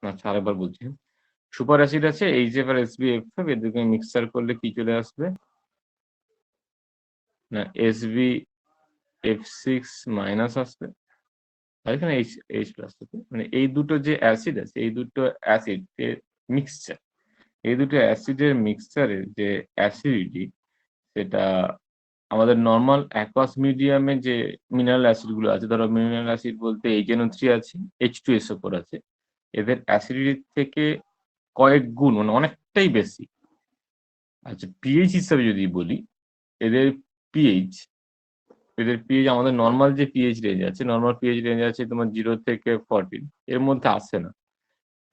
আচ্ছা আরেকবার বলছি। সুপার অ্যাসিড আছে HF আর SbF5 এদেরকে মিক্সচার করলে কি চলে আসবে? না SbF6 মাইনাস আসবে। আর এখানে H প্লাস আছে। মানে এই দুটো যে অ্যাসিড আছে, এই দুটো অ্যাসিড এর মিক্সচার। এই দুটো অ্যাসিডের মিক্সচারের যে অ্যাসিডিটি সেটা আমাদের নরমাল অ্যাকোয়াস মিডিয়ামে যে মিনারেল অ্যাসিড গুলো আছে, ধরো মিনারেল অ্যাসিড বলতে HNO3 আছে, H2SO4 আছে। এদের অ্যাসিডিটি থেকে কয়েক গুণ মানে অনেকটাই বেশি। আচ্ছা পিএইচ হিসাবে যদি বলি, এদের পিএইচ আমাদের নরমাল যে পিএইচ রেঞ্জ আছে, নরমাল পিএইচ রেঞ্জ আছে তোমার 0 থেকে 14 এর মধ্যে আসে না।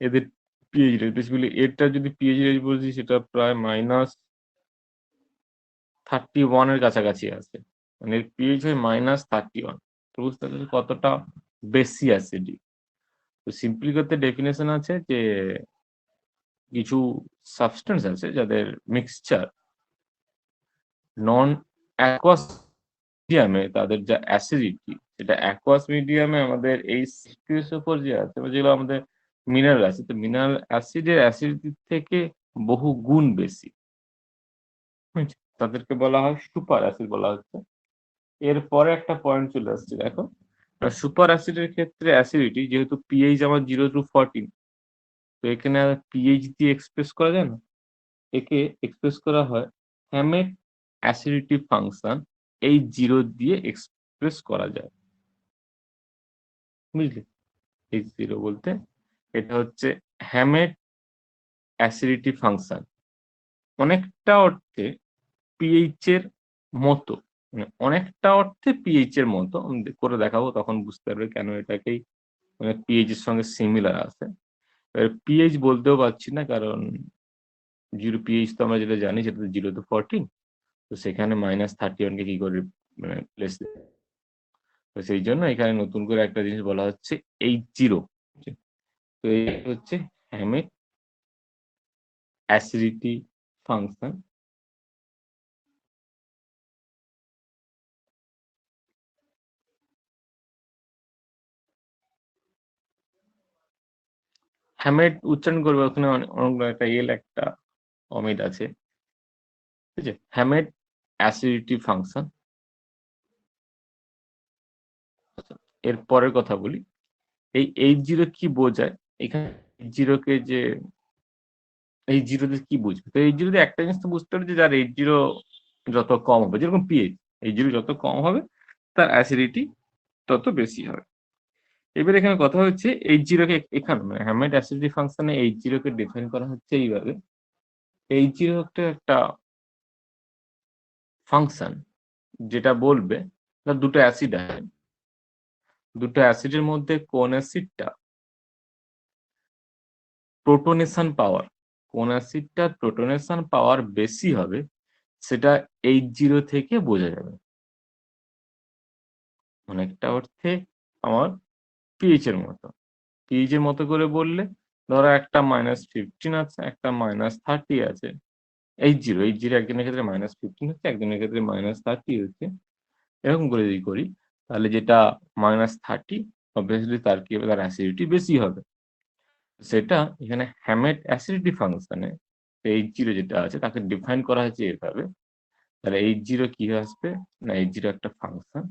এদের পিএইচ রেঞ্জ বেসিক্যালি এরটা যদি পিএইচ রেঞ্জ বলছি সেটা প্রায় -31 এর কাছাকাছি আছে। মানে এর পিএইচ হয় -31। তো বুঝতে পারছো কতটা বেশি অ্যাসিডিক। তো সিম্পলি করতে ডেফিনেশন আছে যে কিছু সাবস্টেন্স আছে যাদের মিক্সচার নন অ্যাকোয়াস মিডিয়ামে তাদের যা অ্যাসিডিটি সেটা অ্যাকোয়াস মিডিয়ামে আমাদের এই H2SO4 যে আছে বা যেগুলো আমাদের মিনারেল অ্যাসিড, তো মিনারেল অ্যাসিডের অ্যাসিডিটি থেকে বহু গুণ বেশি। বুঝছো? তাদেরকে বলা হয় সুপার অ্যাসিড বলা হচ্ছে। এরপরে একটা পয়েন্ট চলে আসছে দেখো, সুপার অ্যাসিডের ক্ষেত্রে অ্যাসিডিটি যেহেতু পিএইচ আমার 0 to 14, তো এখানে পিএইচ দিয়ে এক্সপ্রেস করা যায় না, একে এক্সপ্রেস করা হয় হ্যামেট অ্যাসিডিটি ফাংশন H0 দিয়ে এক্সপ্রেস করা যায়। বুঝলে? H0 বলতে এটা হচ্ছে হ্যামেট অ্যাসিডিটি ফাংশন। অনেকটা অর্থে পিএইচ এর মতো, মানে অনেকটা অর্থে পিএইচ এর মতো আমি করে দেখাবো, তখন বুঝতে পারবে কেন এটাকেই মানে পিএইচ এর সঙ্গে সিমিলার আছে। পিএইচ বলতেও পারছি না কারণ 0 পিএইচ তো আমরা যেটা জানি সেটা তো 0 to 14, তো সেখানে -31 কে কি করে মানে প্লেস, তো সেই জন্য এখানে নতুন করে একটা জিনিস বলা হচ্ছে H0। তো এই হচ্ছে হ্যামেট অ্যাসিডিটি ফাংশন। হ্যামেট উচ্চারণ করবে ওখানে অনেকগুলো একটা এল একটা অমিট আছে, ঠিক আছে? Hamate acidity function. এর পরের কথা বলি, এই H0 কি বোঝায়? এখানে H0 কে যে H0 তে কি বুঝবে? তো H0 তে একটা জিনিস তো বুঝতে হবে যে যার H0 যত কম হবে, যেরকম পিএইচ, H0 যত কম হবে তার অ্যাসিডিটি তত বেশি হবে। এবার এখানে কথা হচ্ছে H0 কে এখানে মানে হ্যামেট অ্যাসিডিটি ফাংশনে H0 কে ডিফাইন করা হচ্ছে এইভাবে। H0 একটা ফাংশন যেটা বলবে দুটো অ্যাসিড আছে, দুটো অ্যাসিডের মধ্যে কোন অ্যাসিডটা প্রোটনেশন পাওয়ার, কোন অ্যাসিডটার প্রোটনেশন পাওয়ার বেশি হবে সেটা H0 থেকে বোঝা যাবে। অনেকটা অর্থে আমার পিএইচ এর মতো। পিএইচ এর মতো করে বললে ধরো একটা -15 আছে, একটা -30 আছে। H0 একজনের ক্ষেত্রে -15 হচ্ছে, একজনের ক্ষেত্রে -30 হচ্ছে। এরকম করে যদি করি তাহলে যেটা -30 অবভিয়াসলি তার কি হবে, তার অ্যাসিডিটি বেশি হবে। সেটা এখানে হ্যামেট অ্যাসিডিটি ফাংশনে H0 যেটা আছে তাকে ডিফাইন করা হয়েছে এভাবে। তাহলে H0 কি আসবে না, H0 একটা ফাংশন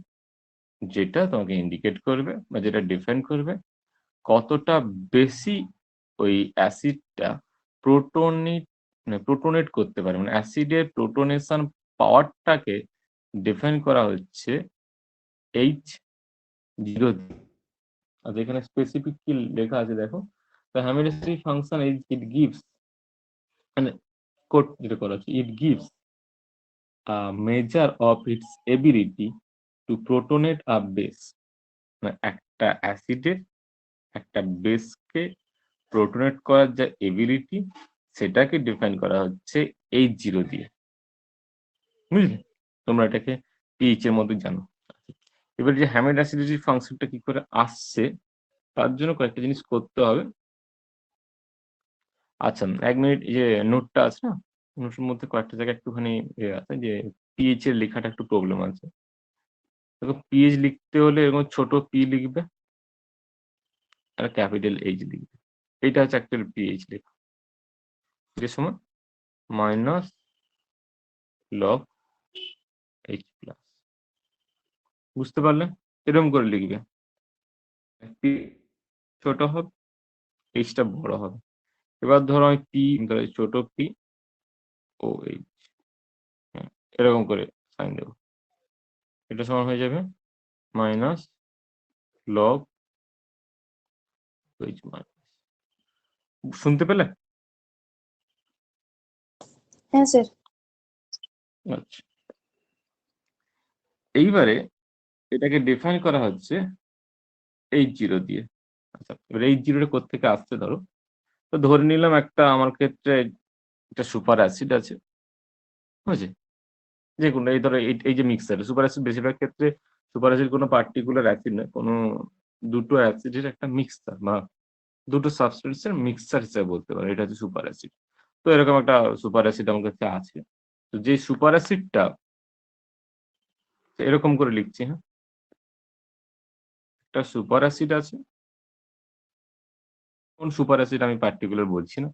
যেটা তোমাকে ইন্ডিকেট করবে বা যেটা ডিফাইন করবে কতটা বেশি ওই অ্যাসিডটা প্রোটোনেট করতে পারে, মানে অ্যাসিডের প্রোটোনেশন পাওয়ারটাকে ডিফাইন করা হচ্ছে H0 দিয়ে। আর এখানে স্পেসিফিক কি লেখা আছে দেখো, the Hamilton function is it gives মানে কোড যেটা করা হচ্ছে, it gives a measure of its ability to protonate a base, মানে একটা অ্যাসিডের একটা বেসকে প্রোটোনেট করার যে এবিলিটি সেটাকে ডিফাইন করা হচ্ছে H0 দিয়ে। বুঝলে? তোমরা এটাকে পিএইচ এর মধ্যে জানো। এবার যে হ্যামেড অ্যাসিডিটি ফাংশনটা কি করে আসছে তার জন্য কয়েকটা জিনিস করতে হবে। আচ্ছা 1 মিনিট, এই যে নোটটা আছে না, নোটের মধ্যে কয়েকটা জায়গায় একটুখানি আছে যে পিএইচ এর লেখাটা একটু প্রবলেম আছে। দেখো পিএইচ লিখতে হলে এরকম ছোট পি লিখবে আর ক্যাপিটাল এইচ লিখবে। এটা হচ্ছে একটা পিএইচ লেখা, যে সমান মাইনাস লগ এইচ প্লাস। বুঝতে পারলে? এরকম করে লিখবে, পি ছোট হবে, এইচটা বড় হবে। এবার ধরো আমি পি ছোট পি ও এইচ, হ্যাঁ এরকম করে সাইন দেবো। এটা সমান হয়ে যাবে মাইনাস লগ এইচ মাইনাস। শুনতে পেলে? হ্যাঁ স্যার। আচ্ছা, এইবারে এটাকে ডিফাইন করা হচ্ছে H0 দিয়ে। আচ্ছা, এবার H0 টা কোত্থেকে আসছে ধরো, তো ধরে নিলাম একটা আমার ক্ষেত্রে একটা সুপার অ্যাসিড আছে, বুঝেছি? যেকোনো এই ধরো এই যে মিক্সার সুপার অ্যাসিড, বেশিরভাগ ক্ষেত্রে সুপার অ্যাসিড কোনো পার্টিকুলার অ্যাসিড নয়, কোনো দুটো অ্যাসিডের একটা মিক্সার বা দুটো সাবস্টেন্সের মিক্সার হিসেবে বলতে পারো, এটা হচ্ছে সুপার অ্যাসিড। তো এরকম একটা সুপার অ্যাসিড আমার কাছে আছে। তো যে সুপার অ্যাসিডটা এরকম করে লিখছি, হ্যাঁ একটা সুপার অ্যাসিড আছে, কোন সুপার অ্যাসিড আমি পার্টিকুলার বলছি না,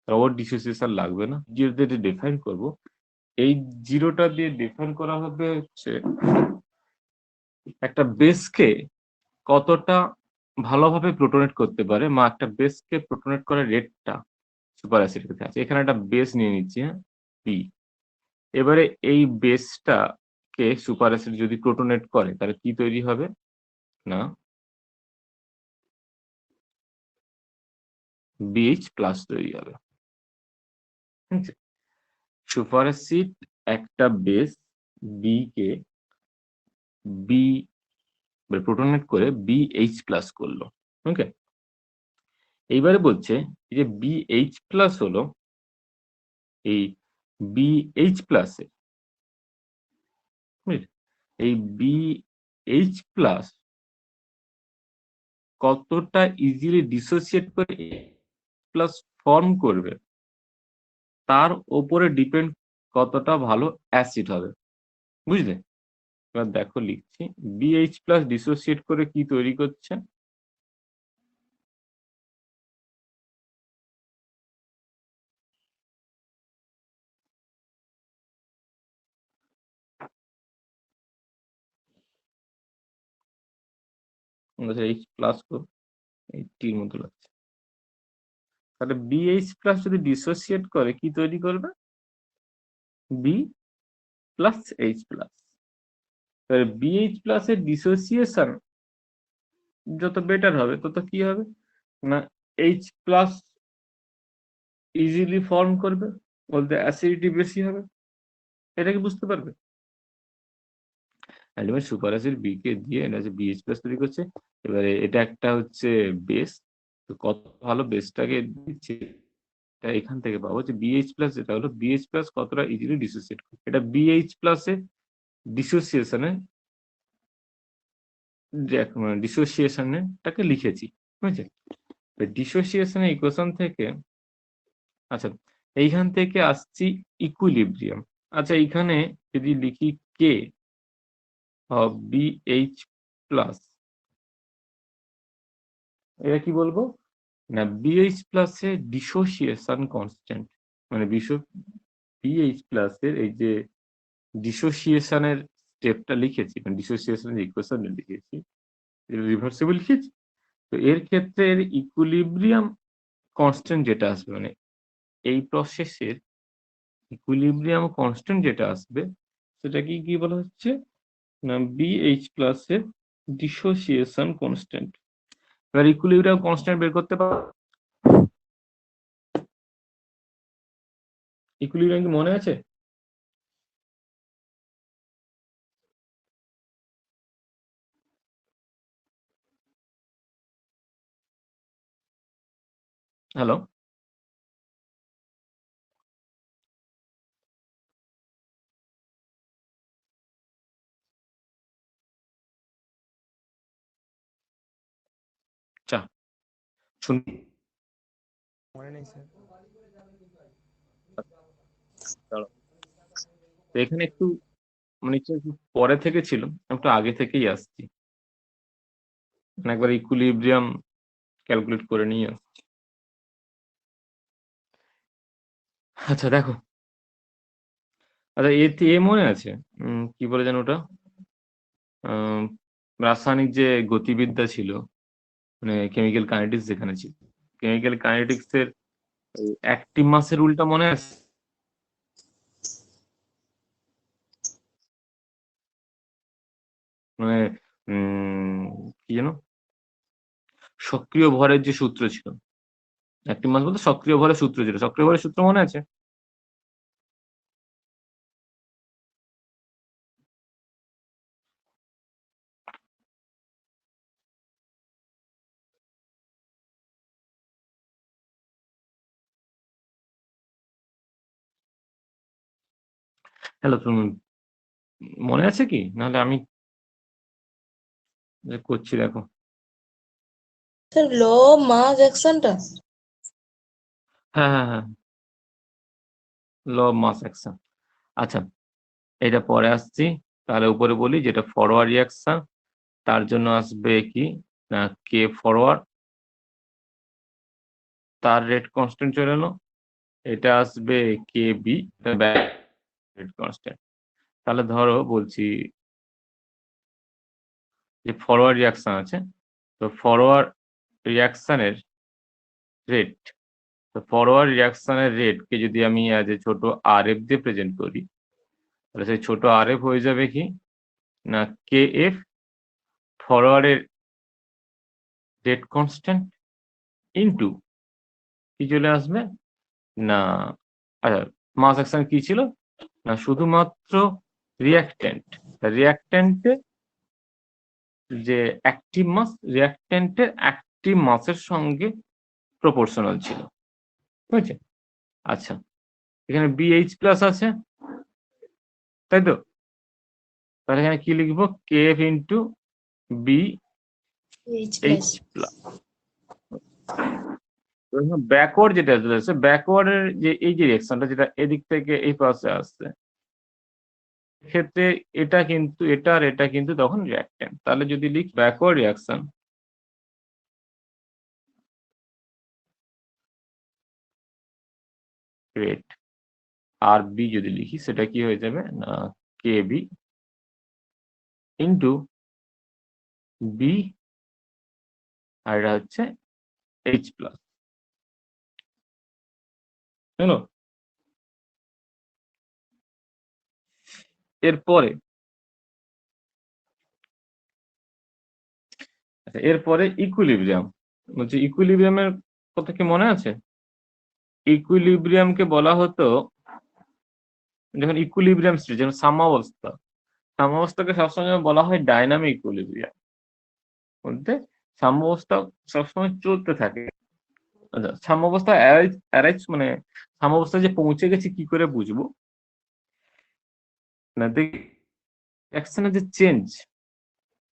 ওর ডিসোসিয়েশন লাগবে না, জিরো দিয়ে ডিফাইন করবো। এই জিরোটা দিয়ে ডিফাইন করা হবে হচ্ছে একটা বেসকে কতটা ভালোভাবে প্রোটোনেট করতে পারে, বা একটা বেসকে প্রোটোনেট করার রেটটা সুপার অ্যাসিডের ক্ষেত্রে আছে। এখানে একটা বেস নিয়ে নিচ্ছি, হ্যাঁ পি। এবারে এই বেসটাকে সুপার অ্যাসিড যদি প্রোটোনেট করে তাহলে কি তৈরি হবে না বিএইচ প্লাস তৈরি হবে। সুপার অ্যাসিড একটা বেস বি কে বি প্রোটোনেট করে বিএইচ প্লাস করলো, ওকে। এইবারে বলছে যে বিএইচ প্লাস হলো এই বিএইচ প্লাসে, এই বিএইচ প্লাস কতটা ইজিলি ডিসোসিয়েট করে প্লাস ফর্ম করবে তার ওপরে ডিপেন্ড কতটা ভালো অ্যাসিড হবে, বুঝলে? এবার দেখো লিখছি, বিএইচ প্লাস ডিসোসিয়েট করে কি তৈরি করছে, এইচ প্লাস এই টির মতো লাগছে। তাহলে বিএইচ প্লাস যদি ডিসোসিয়েট করে কি তৈরি করবে, B plus H plus. BH plus এর ডিসোসিয়েশন যত বেটার হবে তত কি হবে না এইচ প্লাস ইজিলি ফর্ম করবে, বলতে অ্যাসিডিটি বেশি হবে। এটা কি বুঝতে পারবে? এলিমেন্ট সুপার অ্যাসিড বি কে দিয়ে এটা হচ্ছে বিএইচ প্লাস তৈরি করছে। এবারে এটা একটা হচ্ছে বেস, তো কত ভালো বেসটাকে দিচ্ছে এটা এখান থেকে পাবো যে বিএইচ প্লাস, যেটা হলো বিএইচ প্লাস কতটা ইজিলি ডিসোসিয়েট করে। এটা বিএইচ প্লাসে ডিসোসিয়েশনে ডিসোসিয়েশনটাকে লিখেছি, বুঝেছে? ডিসোসিয়েশনের ইকুয়েশন থেকে, আচ্ছা এইখান থেকে আসছি ইকুইলিব্রিয়াম। আচ্ছা এইখানে যদি লিখি কে অফ বিএইচ প্লাস, এটা কি বলবো না বিএইচ প্লাস এর ডিসোসিয়েশন কনস্ট্যান্ট, মানে বিএইচ প্লাস এর এই যে ডিসোসিয়েশনের স্টেপটা লিখেছি, মানে ডিসোসিয়েশনের ইকুয়েশন লিখেছি, রিভার্সিবল লিখেছি। তো এর ক্ষেত্রে এর ইকুইলিব্রিয়াম কনস্ট্যান্ট যেটা আসবে, মানে এই প্রসেসের ইকুইলিব্রিয়াম কনস্ট্যান্ট যেটা আসবে সেটা কি বলা হচ্ছে না বিএইচ প্লাস এর ডিসোসিয়েশন কনস্ট্যান্ট। এবার ইকুইলিব্রিয়াম কনস্ট্যান্ট বের করতে পারো, ইকুইলিব্রিয়াম কি মনে আছে? হ্যালো, চা শুন, মনে নেই স্যার। দাঁড়াও। তো এখানে একটু মানে একটু পরে থেকে ছিল, একটু আগে থেকেই আসছি, মানে একবার ইকুইলিব্রিয়াম ক্যালকুলেট করে নিয়ে আসছি। আচ্ছা দেখো, আচ্ছা এ মনে আছে কি বলে যেন ওটা রাসায়নিক যে গতিবিদ্যা ছিল, মানে কেমিক্যাল কাইনেটিক্স যেখানে ছিল, কেমিক্যাল কাইনেটিক্স এর অ্যাক্টিভ মাসের রুলটা মনে আছে? মানে কি যেন সক্রিয় ভরের যে সূত্র ছিল, অ্যাক্টিভ মাস বলতে সক্রিয় ভরের সূত্র ছিল, সক্রিয় ভরের সূত্র মনে আছে? হ্যালো, তুমি মনে আছে কি? নাহলে আমি যে করছি দেখো। স্যার ল মাস অ্যাকশনটা? হ্যাঁ হ্যাঁ হ্যাঁ, ল অফ মাস অ্যাকশন। আচ্ছা, এটা পরে আসছি। তাহলে উপরে বলি যেটা ফরওয়ার্ড রিয়াকশন, তার জন্য আসবে কি না কে ফরওয়ার্ড, তার রেট কনস্ট্যান্ট চলে এলো। এটা আসবে কে বি, রেট কনস্ট্যান্ট। তাহলে ধরো বলছি যে ফরওয়ার্ড রিয়াকশন আছে, তো ফরওয়ার্ড রিয়াকশনের রেট, তো ফরওয়ার্ড রিয়াকশনের রেটকে যদি আমি অ্যাজ এ ছোট আর এফ দিয়ে প্রেজেন্ট করি, তাহলে সেই ছোট আর এফ হয়ে যাবে কি না কে এফ ফরওয়ার্ডের রেট কনস্ট্যান্ট ইনটু কি চলে আসবে না, আচ্ছা মাস অ্যাকশন কি ছিল না শুধুমাত্র রিয়াক্ট্যান্ট, রিয়াক্ট্যান্টে যে অ্যাক্টিভ মাস, রিয়াক্ট্যান্টের অ্যাক্টিভ মাসের সঙ্গে প্রপোর্শনাল ছিল, বুঝেছে? আচ্ছা, এখানে বিএইচ প্লাস আছে, তাই তো? তাহলে এখানে কি লিখবো কে F into B H H plus. Plus. Backward যেটা আছে, ব্যাকওয়ার্ডের যে এই যে রিয়াকশনটা যেটা এদিক থেকে এই পাশে আসছে, ক্ষেত্রে এটা কিন্তু এটা আর এটা কিন্তু তখন রিয়াক্ট্যান্ট। তাহলে যদি লিখ ব্যাকওয়ার্ড রিয়াকশন রেট আর বি যদি লিখি, সেটা কি হয়ে যাবে না কে বি ইন্টু বি, আর এটা হচ্ছে এইচ প্লাস। হলো? এরপরে আচ্ছা, এরপরে ইকুইলিব্রিয়াম বলছি, ইকুইলিব্রিয়ামের কথা কি মনে আছে? ইকুইলিব্রিয়ামকে বলা হতো যখন ইকুইলিব্রিয়াম স্টেট, যেমন সাম্যাবস্থা, সাম্যাবস্থাকে সবসময় বলা হয় ডাইনামিক ইকুইলিব্রিয়াম, বলতে সাম্যাবস্থা সবসময় চলতে থাকে। আচ্ছা, সাম্যাবস্থা অ্যারাইজ মানে সাম্যাবস্থা যে পৌঁছে গেছি কি করে বুঝবো না, রিঅ্যাকশনের যে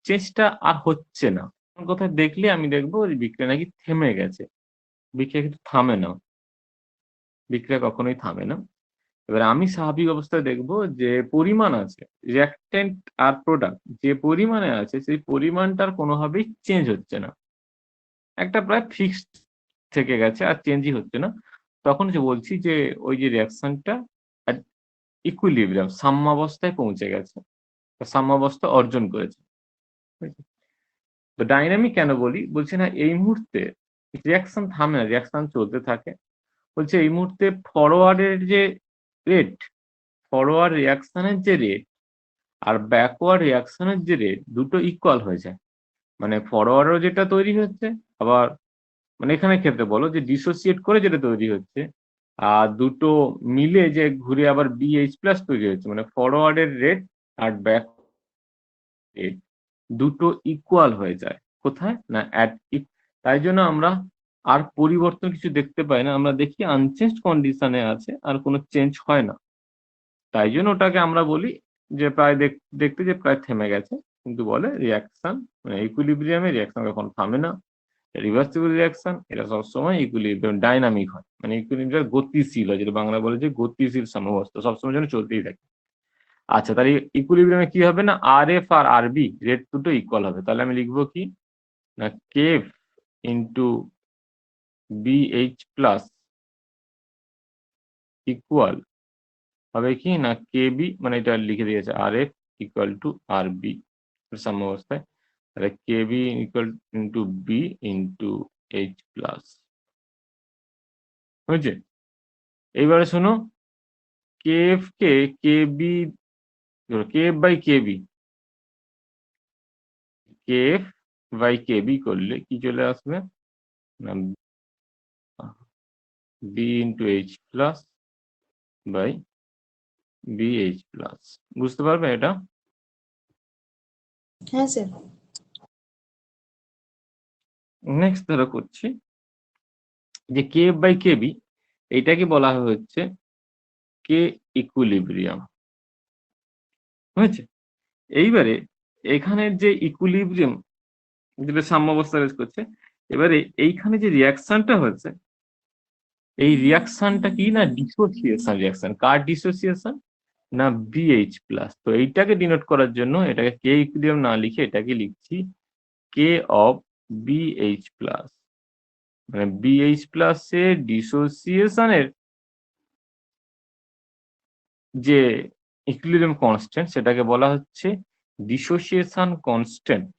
চেঞ্জটা আর হচ্ছে না, কোথায় দেখলে আমি দেখবো ওই বিক্রিয়া নাকি থেমে গেছে। বিক্রিয়া কিন্তু থামে না, বিক্রিয়া কখনোই থামে না। এবার আমি স্বাভাবিক অবস্থায় দেখবো যে পরিমাণ আছে, রিঅ্যাকট্যান্ট আর প্রোডাক্ট যে পরিমাণে আছে সেই পরিমাণটার কোনোভাবেই চেঞ্জ হচ্ছে না, একটা প্রায় ফিক্সড থেকে গেছে আর চেঞ্জই হচ্ছে না। তখন যে বলছি যে ওই যে রিঅ্যাকশনটা ইকুইলিব্রিয়াম সাম্যাবস্থায় পৌঁছে গেছে, সাম্যাবস্থা অর্জন করেছে। তো ডাইনামিক কেন বলি, বলছি না এই মুহূর্তে রিঅ্যাকশন থামে না, রিঅ্যাকশন চলতে থাকে। বলছে এই মুহূর্তে ফরওয়ার্ডের যে রেট, ফরওয়ার্ড রিঅ্যাকশনের যে রেট আর ব্যাকওয়ার্ড রিঅ্যাকশনের যে রেট দুটো ইকুয়াল হয়ে যায়। মানে ফরওয়ার্ডও যেটা তৈরি হচ্ছে, আবার মানে এখানে ক্ষেত্রে বলো যে ডিসোসিয়েট করে যেটা তৈরি হচ্ছে, আর দুটো মিলে যে ঘুরে আবার বিএইচ প্লাস তৈরি হচ্ছে, মানে ফরওয়ার্ডের রেট আর ব্যাক রেট দুটো ইকুয়াল হয়ে যায় কোথায় না তাই জন্য আমরা আর পরিবর্তন কিছু দেখতে পাই না, আমরা দেখি আনচেঞ্জ কন্ডিশনে আছে আর কোনো চেঞ্জ হয় না। তাই জন্য ওটাকে আমরা বলি যে প্রায় দেখতে যে প্রায় থেমে গেছে, কিন্তু বলে রিয়াকশন মানে ইকুইলিব্রিয়ামে রিয়াকশন কখন থামে না, রিভার্সিবল রিয়াকশন এটা সবসময় ইকুইলিব্রিয়াম ডাইনামিক হয়, মানে ইকুইলিব্রিয়াম গতিশীল হয়, যেটা বাংলা বলে যে গতিশীল সাম্যাবস্থা সবসময় যেন চলতেই থাকে। আচ্ছা, তাহলে ইকুইলিব্রিয়ামে কি হবে না আর এফ আর আর বি রেট দুটো ইকুয়াল হবে। তাহলে আমি লিখবো কি না K F into B H plus equal হবে কি না কেবি, মানে এটা লিখে দিয়েছে R F equal to R B সাম্য অবস্থায়, তাহলে K B equal into B into H plus. হয়েছে? এইবারে শোনো, কেএফ কে K B, K F by K B, K F by K B করলে কি চলে আসবে না B into H plus by B H plus. বুঝতে পারবে এটা? হ্যাঁ স্যার। নেক্সট ধরো করছি যে কেএফ বাই কেবি, এইটাকে বলা হচ্ছে কে ইকুইলিব্রিয়াম। হয়েছে? এইবারে এখানের যে ইকুইলিব্রিয়াম যেটা সাম্যাবস্থা রেজ করছে, এবারে এইখানে যে রিয়াকশনটা হচ্ছে, এই রিয়াকশনটা কি না ডিসোসিয়েশন রিয়াকশন। কার ডিসোসিয়েশন না বিএইচ প্লাস। তো এইটাকে ডিনোট করার জন্য এটাকে কে ইকুইলিব্রিয়াম না লিখে এটাকে লিখছি কে অফ বিএইচ প্লাস, মানে বিএইচ প্লাস এর ডিসোসিয়েশনের যে ইকুইলিব্রিয়াম কনস্ট্যান্ট সেটাকে বলা হচ্ছে dissociation constant.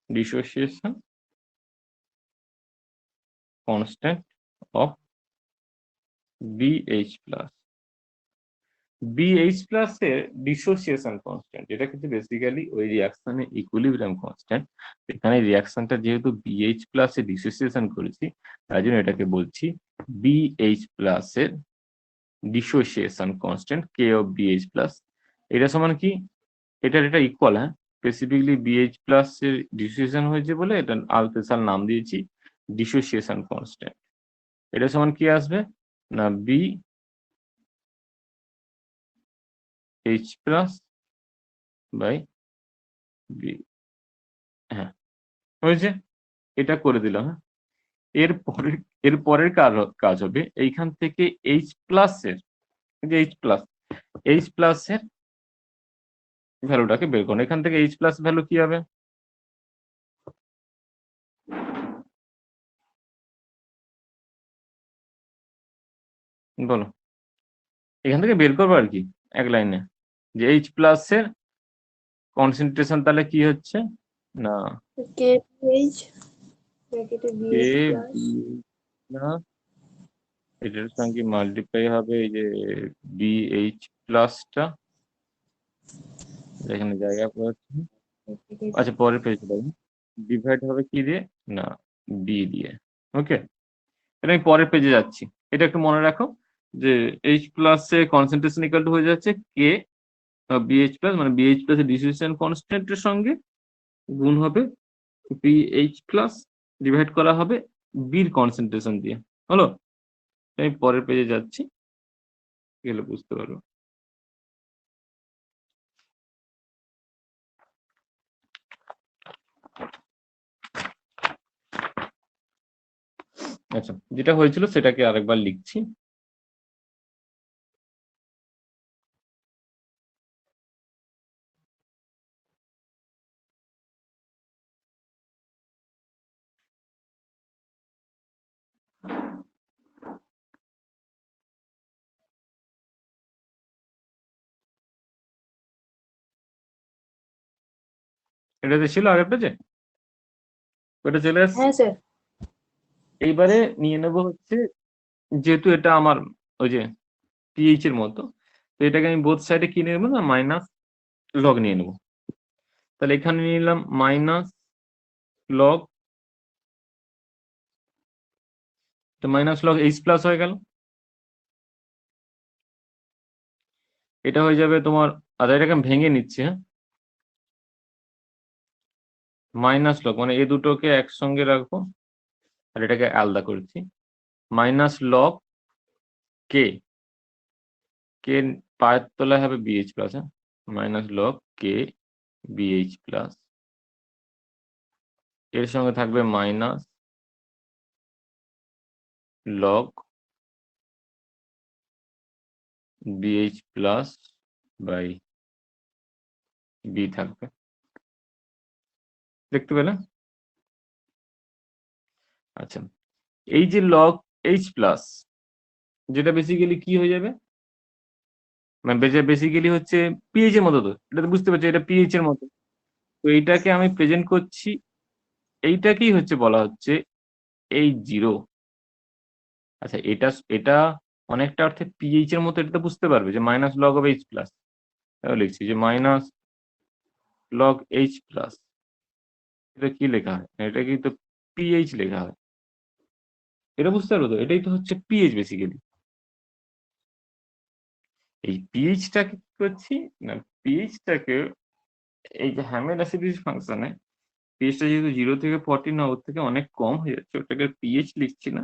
Dissociation constant of BH plus. BH plus এর ডিসোসিয়েশন কনস্ট্যান্ট, যেটা কিন্তু বেসিক্যালি ওই রিয়াকশনের ইকুইলিব্রিয়াম কনস্ট্যান্ট। এখানে রিয়াকশনটা যেহেতু বিএইচ প্লাস এ ডিসোসিয়েশন করেছি, তাই জন্য এটাকে বলছি বিএইচ প্লাস এর dissociation constant K of BH plus. এটা সমান কি, এটা ইকুয়াল, হ্যাঁ স্পেসিফিকলি বিএইচ প্লাস এর ডিসোসিয়েশন হয়েছে বলে এটা স্পেশাল নাম দিয়েছি ডিসোসিয়েশন কনস্ট্যান্ট। এটা সমান কি আসবে না B H plus by B. হ্যাঁ হয়েছে, এটা করে দিলাম। হ্যাঁ, এর পরের কাজ হবে এইখান থেকে এইচ প্লাস এর, এইচ প্লাস এর ভ্যালুটাকে বের করুন। এখান থেকে এইচ প্লাস ভ্যালু কি হবে, বলো? এখান থেকে বের করবো আর কি এক লাইনে, যে এইচ প্লাস এর কনসেন্ট্রেশন তাহলে কি হচ্ছে না কে এইচ ব্র্যাকেটে কে বিএইচ প্লাস না এটার সঙ্গে মাল্টিপ্লাই হবে এই যে বিএইচ প্লাসটা, এখানে জায়গা পাচ্ছি। আচ্ছা পরের পেজ ডিভাইড হবে কি দিয়ে না বি দিয়ে। ওকে, এটা আমি পরের পেজে যাচ্ছি। এটা একটু মনে রাখো যে এইচ প্লাস এর কনসেন্ট্রেশন ইকুয়াল টু হয়ে যাচ্ছে কে বিএইচ প্লাস, মানে বিএইচ প্লাস এর ডিসোসিয়েশন কনস্ট্যান্টের সঙ্গে গুণ হবে বিএইচ প্লাস, ডিভাইড করা হবে বির কনসেন্ট্রেশন দিয়ে। হলো? আমি পরের পেজে যাচ্ছি, গেলে বুঝতে পারবো। আচ্ছা, যেটা হয়েছিল সেটাকে আরেকবার লিখছি। এটাতে ছিল আগের পেজে, ওটা চলে আসছে। হ্যাঁ স্যার। এইবারে নিয়ে নেব হচ্ছে, যেহেতু এটা আমার ওই যে পিএইচ এর মতো, তো এটাকে আমি বোথ সাইডে কি নিয়ে নেবো না মাইনাস লগ নিয়ে নেবো। তাহলে এখানে নিলাম মাইনাস লগ, তো মাইনাস লগ এইচ প্লাস হয়ে গেল। এটা হয়ে যাবে তোমার, আচ্ছা এটাকে আমি ভেঙে নিচ্ছি। হ্যাঁ, মাইনাস লগ মানে এই দুটোকে একসঙ্গে রাখবো আর এটাকে আলাদা করছি। মাইনাস লগ কে, কে পায়ের তলায় হবে বিএইচ প্লাস, হ্যাঁ মাইনাস লগ কে বিএইচ প্লাস, এর সঙ্গে থাকবে minus log BH plus by B থাকবে। দেখতে পেলে? আচ্ছা, এই যে লগ এইচ প্লাস, যেটা বেসিক্যালি কি হয়ে যাবে, মানে বেসিক্যালি হচ্ছে পিএইচ এর মতো, তো এটা তো বুঝতে পারছি, এটা পিএইচ এর মতো। তো এইটাকে আমি প্রেজেন্ট করছি, এইটাকেই হচ্ছে বলা হচ্ছে এই জিরো। আচ্ছা, এটা এটা অনেকটা অর্থে পিএইচ এর মতো, এটা তো বুঝতে পারবে যে minus log of H plus. তাহলে লিখছি যে মাইনাস লগ এইচ প্লাস, এটা কি লেখা হয়, এটা কিন্তু পিএইচ লেখা হয়। এটা বুঝতে পারবো তো, এটাই তো হচ্ছে পিএইচ বেসিক্যালি। এই পিএইচটাকে কি করছি না, পিএইচটাকে এই যে হ্যামের অ্যাসিডিটি ফাংশনে পিএইচটা যেহেতু 0 থেকে 40 না, ওর থেকে অনেক কম হয়ে যাচ্ছে, ওটাকে পিএইচ লিখছি না,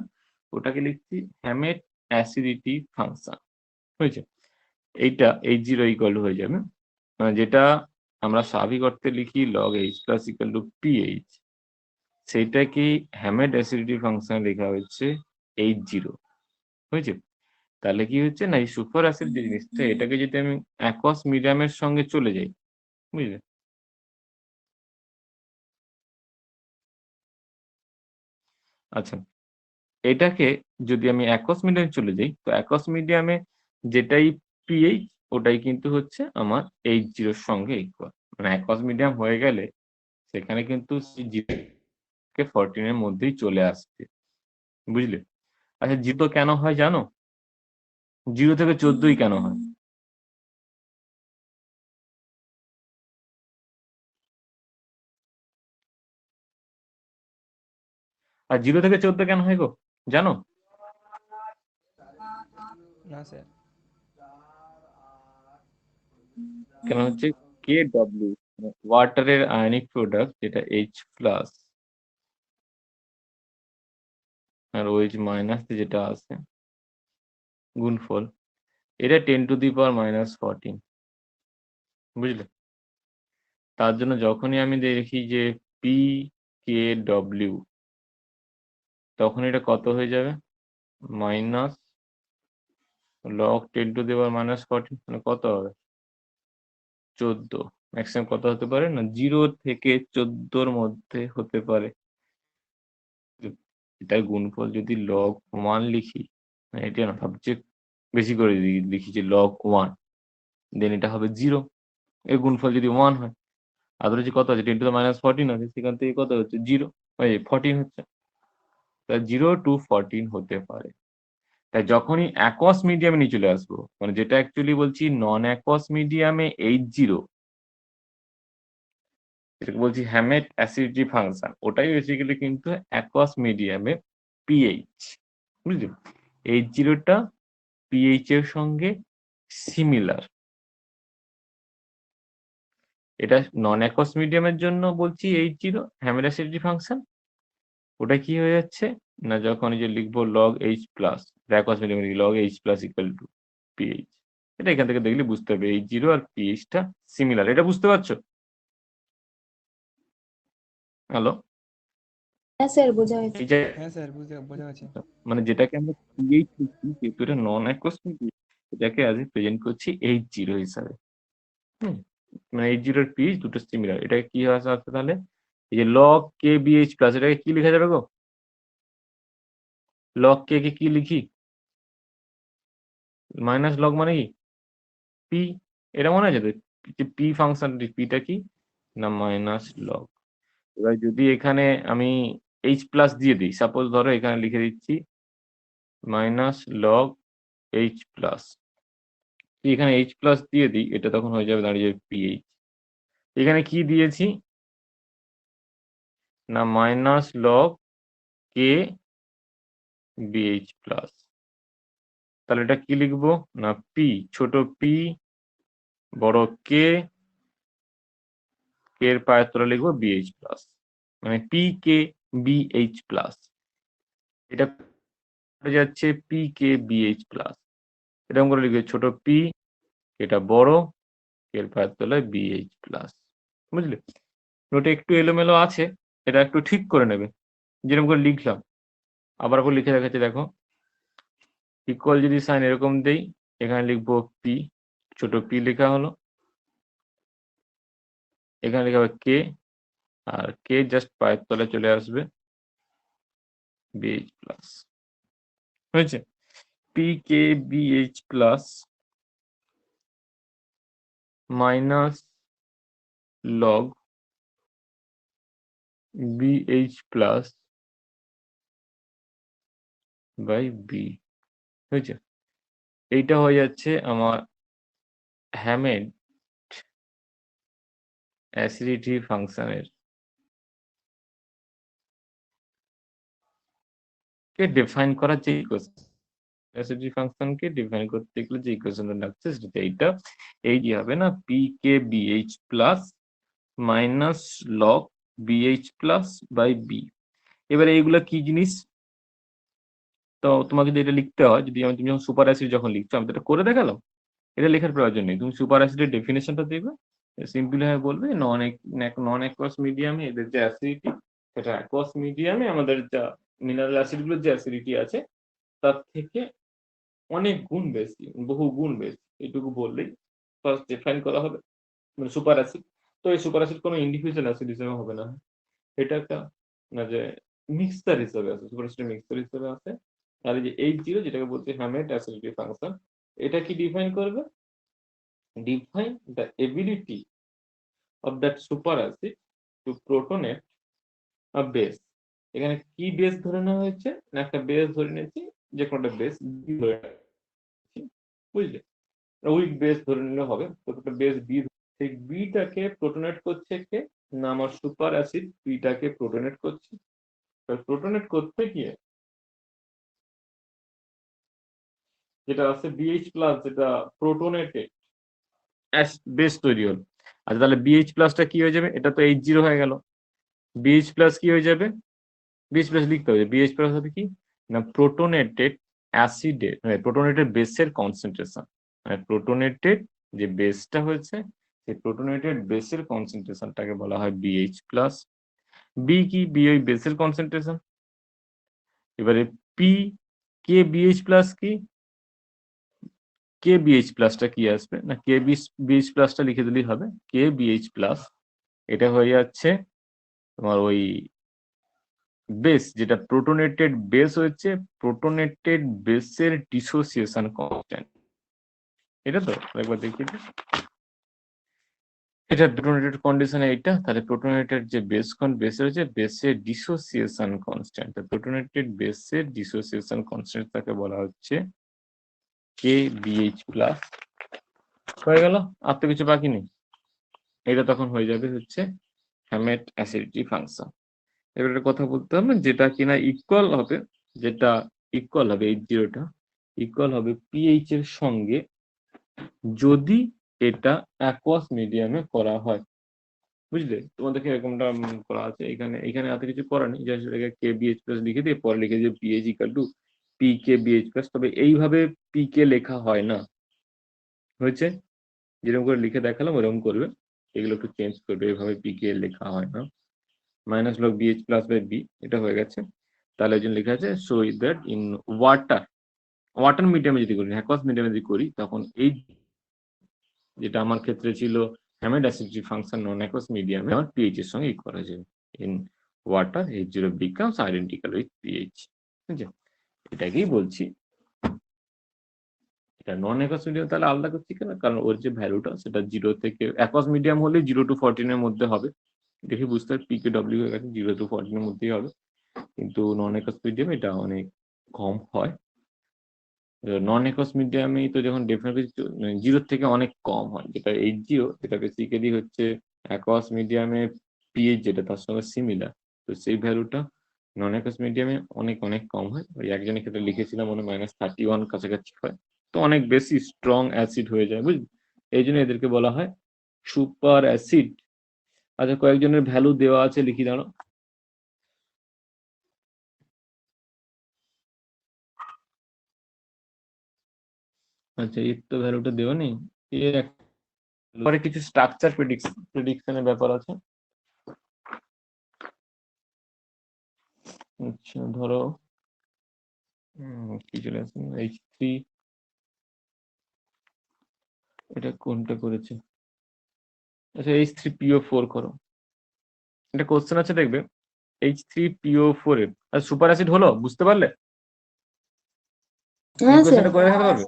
ওটাকে লিখছি হ্যামের অ্যাসিডিটি ফাংশন। হয়েছে? এইটা এইচ জিরো ইকুয়াল হয়ে যাবে, যেটা আমরা স্বাভাবিক অর্থে লিখি log H plus equal to pH, সেইটাকে হ্যামেড অ্যাসিডিটি ফাংশন লেখা হচ্ছে এইচ জিরো। হয়েছে? তাহলে কি হচ্ছে না, এই সুপার অ্যাসিড যে জিনিসটা, এটাকে যদি আমি অ্যাকোয়াস মিডিয়ামের সঙ্গে চলে যাই, বুঝলে? আচ্ছা, এটাকে যদি আমি অ্যাকোয়াস মিডিয়ামে চলে যাই, তো অ্যাকোয়াস মিডিয়ামে যেটাই পিএইচ, ওটাই কিন্তু হচ্ছে আমার এইচ জিরোর সঙ্গে ইকুয়াল। মানে অ্যাকোয়াস মিডিয়াম হয়ে গেলে সেখানে কিন্তু সেই জিরো কে 14 এর মধ্যেই চলে আসবে, বুঝলে? আচ্ছা, জিরো কেন হয় জানো? 0 থেকে 14ই কেন হয়? আর 0 থেকে 14 কেন হয় গো, জানো? না স্যার। কেন হচ্ছে, কে ডব্লিউ ওয়াটারের আয়নিক প্রোডাক্ট, যেটা এইচ প্লাস আর ওএইচ মাইনাস যেটা আছে গুণফল, এটা 10⁻⁻14, বুঝলে? তার জন্য যখনই আমি দেখি যে পি কে ডব্লিউ, তখন এটা কত হয়ে যাবে, মাইনাস লগ 10⁻⁻14, মানে কত হবে, 14। ম্যাক্সিমাম কত হতে পারে না, 0 থেকে 14-র মধ্যে হতে পারে। এটার গুণফল যদি লগ 1 লিখি, এটা না সবচেয়ে বেশি করে লিখি যে লগ 1, দেন এটা হবে 0। এর গুণফল যদি 1 হয়, আদৌ যে কত আছে, 10⁻14 আছে, সেখান থেকে কত হচ্ছে, 0, 14 হচ্ছে। তাই 0 to 14 হতে পারে। তাই যখনই অ্যাকোয়াস মিডিয়ামে নিয়ে চলে আসবো, মানে যেটা অ্যাকচুয়ালি বলছি নন অ্যাকোয়াস মিডিয়ামে এইচ জিরো, যেটাকে বলছি হ্যামেট অ্যাসিডিটি ফাংশন, ওটাই বেসিক্যালি কিন্তু অ্যাকোয়াস মিডিয়ামে পিএইচ, বুঝলি? এইচ জিরোটা পিএইচ এর সঙ্গে সিমিলার। এটা নন অ্যাকোয়াস মিডিয়ামের জন্য বলছি H zero hamate acidity function, ওটা কি হয়ে যাচ্ছে না, যখন এই যে লিখবো লগ এইচ প্লাস, অ্যাকোয়াস মিডিয়ামে log H plus equal to pH, এটা এখান থেকে দেখলে বুঝতে হবে এইচ জিরো আর পিএইচটা সিমিলার। এটা বুঝতে পারছো? হ্যালো? হ্যাঁ স্যার, বোঝা হয়েছে। এই যে হ্যাঁ স্যার, বোঝা গেছে। মানে যেটাকে আমরা পিএইচ লিখছি, যেহেতু এটা নন অ্যাকোয়াস মিডিয়াম, এটাকে আজ প্রেজেন্ট করছি এইচ জিরো হিসাবে। হুম, মানে এইচ জিরোর পিএইচ দুটো সিমিলার। এটাকে কি আসে তাহলে, এই যে লগ কে বিএইচ প্লাস, এটাকে কি লেখা যাবে গো? লগ কে কে কি লিখি, মাইনাস লগ মানে কি পি, এটা মনে আছে তো, যে পি ফাংশন, পিটা কি না মাইনাস লগ। এবার যদি এখানে আমি এইচ প্লাস দিয়ে দিই, সাপোজ ধরো এখানে লিখে দিচ্ছি মাইনাস লগ এইচ প্লাস, এখানে এইচ প্লাস দিয়ে দিই, এটা তখন হয়ে যাবে, দাঁড়িয়ে যাবে পিএইচ। এখানে কি দিয়েছি না মাইনাস লগ কে বিএইচ প্লাস, তাহলে এটা কি লিখবো না পি, ছোট পি বড় কে, কে এর পায়ের তলা লিখবো বিএইচ প্লাস, মানে পি কে বিএইচ প্লাস। এটা হয়ে যাচ্ছে পি কে বিএইচ প্লাস, এরকম করে লিখবে, ছোট পি, এটা বড়, এর পায়ের তলায় বিএইচ প্লাস, বুঝলে? ওটা একটু এলোমেলো আছে, এটা একটু ঠিক করে নেবে, যেরকম করে লিখলাম আবার করে লিখে দেখাচ্ছি, দেখো ইকুয়াল যদি সাইন এরকম দেই, এখানে লিখবো পি, ছোট পি লেখা হলো, এখানে লেখা হবে কে, আর কে জাস্ট পায়ের তলায় চলে আসবে, বিএইচ প্লাস হয়েছে, P K B H plus minus log BH plus by B হয়েছে। এইটা হয়ে যাচ্ছে আমার হ্যামেড অ্যাসিডিটি ফাংশনের কে ডিফাইন করার যে ইকুয়েশন, অ্যাসিডিটি ফাংশনকে ডিফাইন করতে গেলে যে ইকুয়েশনটা লাগছে সেটা এইটা, এই যে হবে না P K B H plus minus log BH plus by B. এবারে এইগুলা কি জিনিস, তো তোমাকে যদি এটা লিখতে হয়, যদি তুমি যখন সুপার অ্যাসিড যখন লিখছো, আমি তো এটা করে দেখালাম, এটা লেখার প্রয়োজন নেই, তুমি সুপার অ্যাসিডের ডেফিনেশনটা দেখবে, সিম্পলি ভাবে বলবে নন অ্যাকোয়াস মিডিয়ামে এদের যে অ্যাসিডিটি, সেটা অ্যাকোয়াস মিডিয়ামে আমাদের যা মিনারেল অ্যাসিডগুলোর যে অ্যাসিডিটি আছে তার থেকে অনেক গুণ বেশি, বহু গুণ বেশি, এইটুকু বললেই ফার্স্ট ডিফাইন করা হবে মানে সুপার অ্যাসিড। তো এই সুপার অ্যাসিড কোনো ইন্ডিভিজুয়াল অ্যাসিড হিসেবে হবে না, এটা একটা না যে মিক্সচার হিসেবে আছে, সুপার অ্যাসিড মিক্সচার হিসেবে আছে। আর এই যে H0 যেটাকে বলছে হ্যামেড অ্যাসিডিটি ফাংশন, এটা কি ডিফাইন করবে, define the ability of that superacid to protonate a base। এখানে কি বেস ধরে নেওয়া হয়েছে না, একটা বেস ধরে নিয়েছি, যে কোনো একটা বেস ধরে নিয়েছি, বুঝলে, উইক বেস ধরে নিলে হবে, তো একটা বেস বি, সেই বিটাকে প্রোটোনেট করছে কে না আমার সুপার অ্যাসিড বিটাকে প্রোটোনেট করছে। প্রোটোনেট করতে গিয়ে যেটা আছে বিএইচ প্লাস, যেটা প্রোটোনেটেড বেস তৈরি হলো। আচ্ছা তাহলে বিএইচ প্লাসটা কি হয়ে যাবে, এটা তো H0 হয়ে গেল, বিএইচ প্লাস কি হয়ে যাবে, বিএইচ প্লাস লিখতে হবে, বিএইচ প্লাস হবে কি না প্রোটোনেটেড অ্যাসিডের মানে প্রোটোনেটেড বেসের কনসেন্ট্রেশন, মানে প্রোটোনেটেড যে বেসটা হয়েছে সেই প্রোটোনেটেড বেসের কনসেন্ট্রেশনটাকে বলা হয় বিএইচ প্লাস। বি কি, বি ওই বেসের কনসেন্ট্রেশন। এবারে পি কে বিএইচ প্লাস কি, কে বিএইচ প্লাসটা কি আসবে না কে বিএইচ প্লাসটা লিখে দিলেই হবে, কে বিএইচ প্লাস এটা হয়ে যাচ্ছে তোমার ওই বেস, যেটা প্রোটোনেটেড বেস হচ্ছে প্রোটোনেটেড বেসের ডিসোসিয়েশন কনস্ট্যান্ট, এটা তো একবার দেখিয়ে দিই, এটা প্রোটোনেটেড কন্ডিশনে এইটা, তাহলে প্রোটোনেটেড যে বেস রয়েছে বেসের ডিসোসিয়েশন কনস্ট্যান্ট, প্রোটোনেটেড বেসের ডিসোসিয়েশন কনস্ট্যান্ট তাকে বলা হচ্ছে কে বিএইচ প্লাস। হয়ে গেল, আর তো কিছু বাকি নেই, এটা তখন হয়ে যাবে হচ্ছে হ্যামেট অ্যাসিডিটি ফাংশন। এবার একটা কথা বলতে হবে যেটা কিনা ইকুয়াল হবে, যেটা ইকুয়াল হবে H0টা ইকুয়াল হবে পিএইচ এর সঙ্গে যদি এটা অ্যাকোয়াস মিডিয়ামে করা হয়, বুঝলে, তোমাদেরকে এরকমটা করা আছে, এখানে এখানে এত কিছু করা নেই, জাস্ট এটাকে কে বিএইচ প্লাস লিখে দিয়ে পরে লিখে দিয়ে pH equal to P K BH plus. তবে এইভাবে পি কে লেখা হয় না, হয়েছে, যেরকম করে লিখে দেখালাম ওরকম করবে, এগুলো একটু চেঞ্জ করবে, এইভাবে পি কে লেখা হয় না, minus log BH plus by B, এটা হয়ে গেছে। তাহলে ওই জন্য লেখা আছে so that in water, water মিডিয়ামে যদি করি, অ্যাকোয়াস মিডিয়ামে যদি করি, তখন এই যেটা আমার ক্ষেত্রে ছিল হ্যামেড অ্যাসিডিটি ফাংশন নন অ্যাকোয়াস মিডিয়ামে আমার পিএইচ এর সঙ্গে ইকুয়াল হয়ে যাবে, in water H0 becomes identical with pH. ঠিক আছে, এটাকেই বলছি এটা নন অ্যাকোয়াস মিডিয়াম, তাহলে আলাদা করছি কেন, কারণ ওর যে ভ্যালুটা সেটা 0 থেকে, অ্যাকোয়াস মিডিয়াম হলে 0 to 14 এর মধ্যে হবে, দেখে বুঝতে হবে পিকে ডব্লিউ হয়ে গেছে 0 to 14 এর মধ্যেই হবে, কিন্তু নন অ্যাকোয়াস মিডিয়াম এটা অনেক কম হয়। নন অ্যাকোয়াস মিডিয়ামে তো যখন ডেফিনেটলি 0 থেকে অনেক কম হয়, যেটা H0 যেটা বেসিক্যালি হচ্ছে অ্যাকোয়াস মিডিয়ামে পিএইচ যেটা তার সঙ্গে সিমিলার, তো সেই ভ্যালুটা নন অ্যাকোয়াস মিডিয়ামে অনেক অনেক কম হয়, ওই একজনের ক্ষেত্রে লিখেছিলাম মনে -31 কাছাকাছি হয়, তো অনেক বেশি স্ট্রং অ্যাসিড হয়ে যায়, বুঝলি, এই জন্য এদেরকে বলা হয় সুপার অ্যাসিড। আচ্ছা কয়েকজনের ভ্যালু দেওয়া আছে, লিখি দাঁড়ো, আচ্ছা এর তো ভ্যালুটা দেওয়া নেই, এর পরে কিছু স্ট্রাকচার প্রেডিকশনের ব্যাপার আছে। আচ্ছা ধরো কি চলে আসে H3, এটা কোনটা করেছে, আচ্ছা H3PO4 করো, এটা কোশ্চেন আছে দেখবে, H3PO4 এর সুপার অ্যাসিড হলো, বুঝতে পারলে? হ্যাঁ স্যার ইকুয়েশনটা করে দেখাতে পারবে?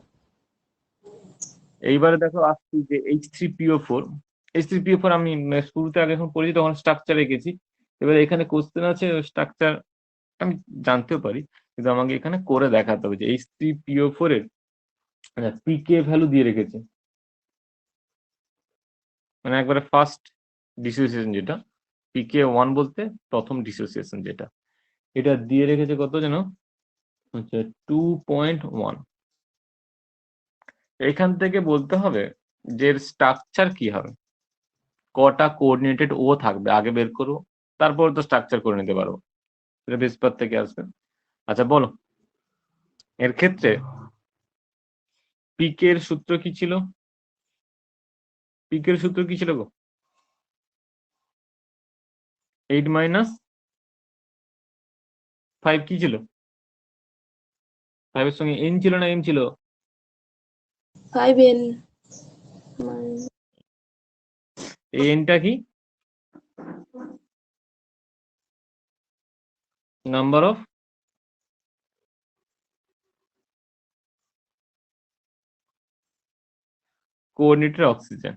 এইবারে দেখো আসছি যে H3PO4 আমি শুরুতে আগে যখন পড়েছি তখন স্ট্রাকচার রেখেছি। এবার এখানে কোশ্চেন আছে স্ট্রাকচার আমি জানতেও পারি, কিন্তু আমাকে এখানে করে দেখাতে হবে যে H3PO4 এর পিকে ভ্যালু দিয়ে রেখেছে, মানে একবারে ফার্স্ট ডিসোসিয়েশন যেটা PK1 বলতে প্রথম ডিসোসিয়েশন যেটা, এটা দিয়ে রেখেছে কত যেন হচ্ছে 2.1। এখান থেকে বলতে হবে যে স্ট্রাকচার কি হবে, কটা কোঅর্ডিনেটেড ও থাকবে আগে বের করবো, তারপর তো স্ট্রাকচার করে নিতে পারবো, এটা বেসপার থেকে আসবে। আচ্ছা বলো, এর ক্ষেত্রে পিকের সূত্র কি ছিল? পিকের সূত্র কি ছিল গো? 8 মাইনাস 5 কি ছিল? 5 এর সঙ্গে n ছিল না m ছিল? 5n এই nটা কি? নাম্বার অফ কোঅর্ডিনেটেড অক্সিজেন,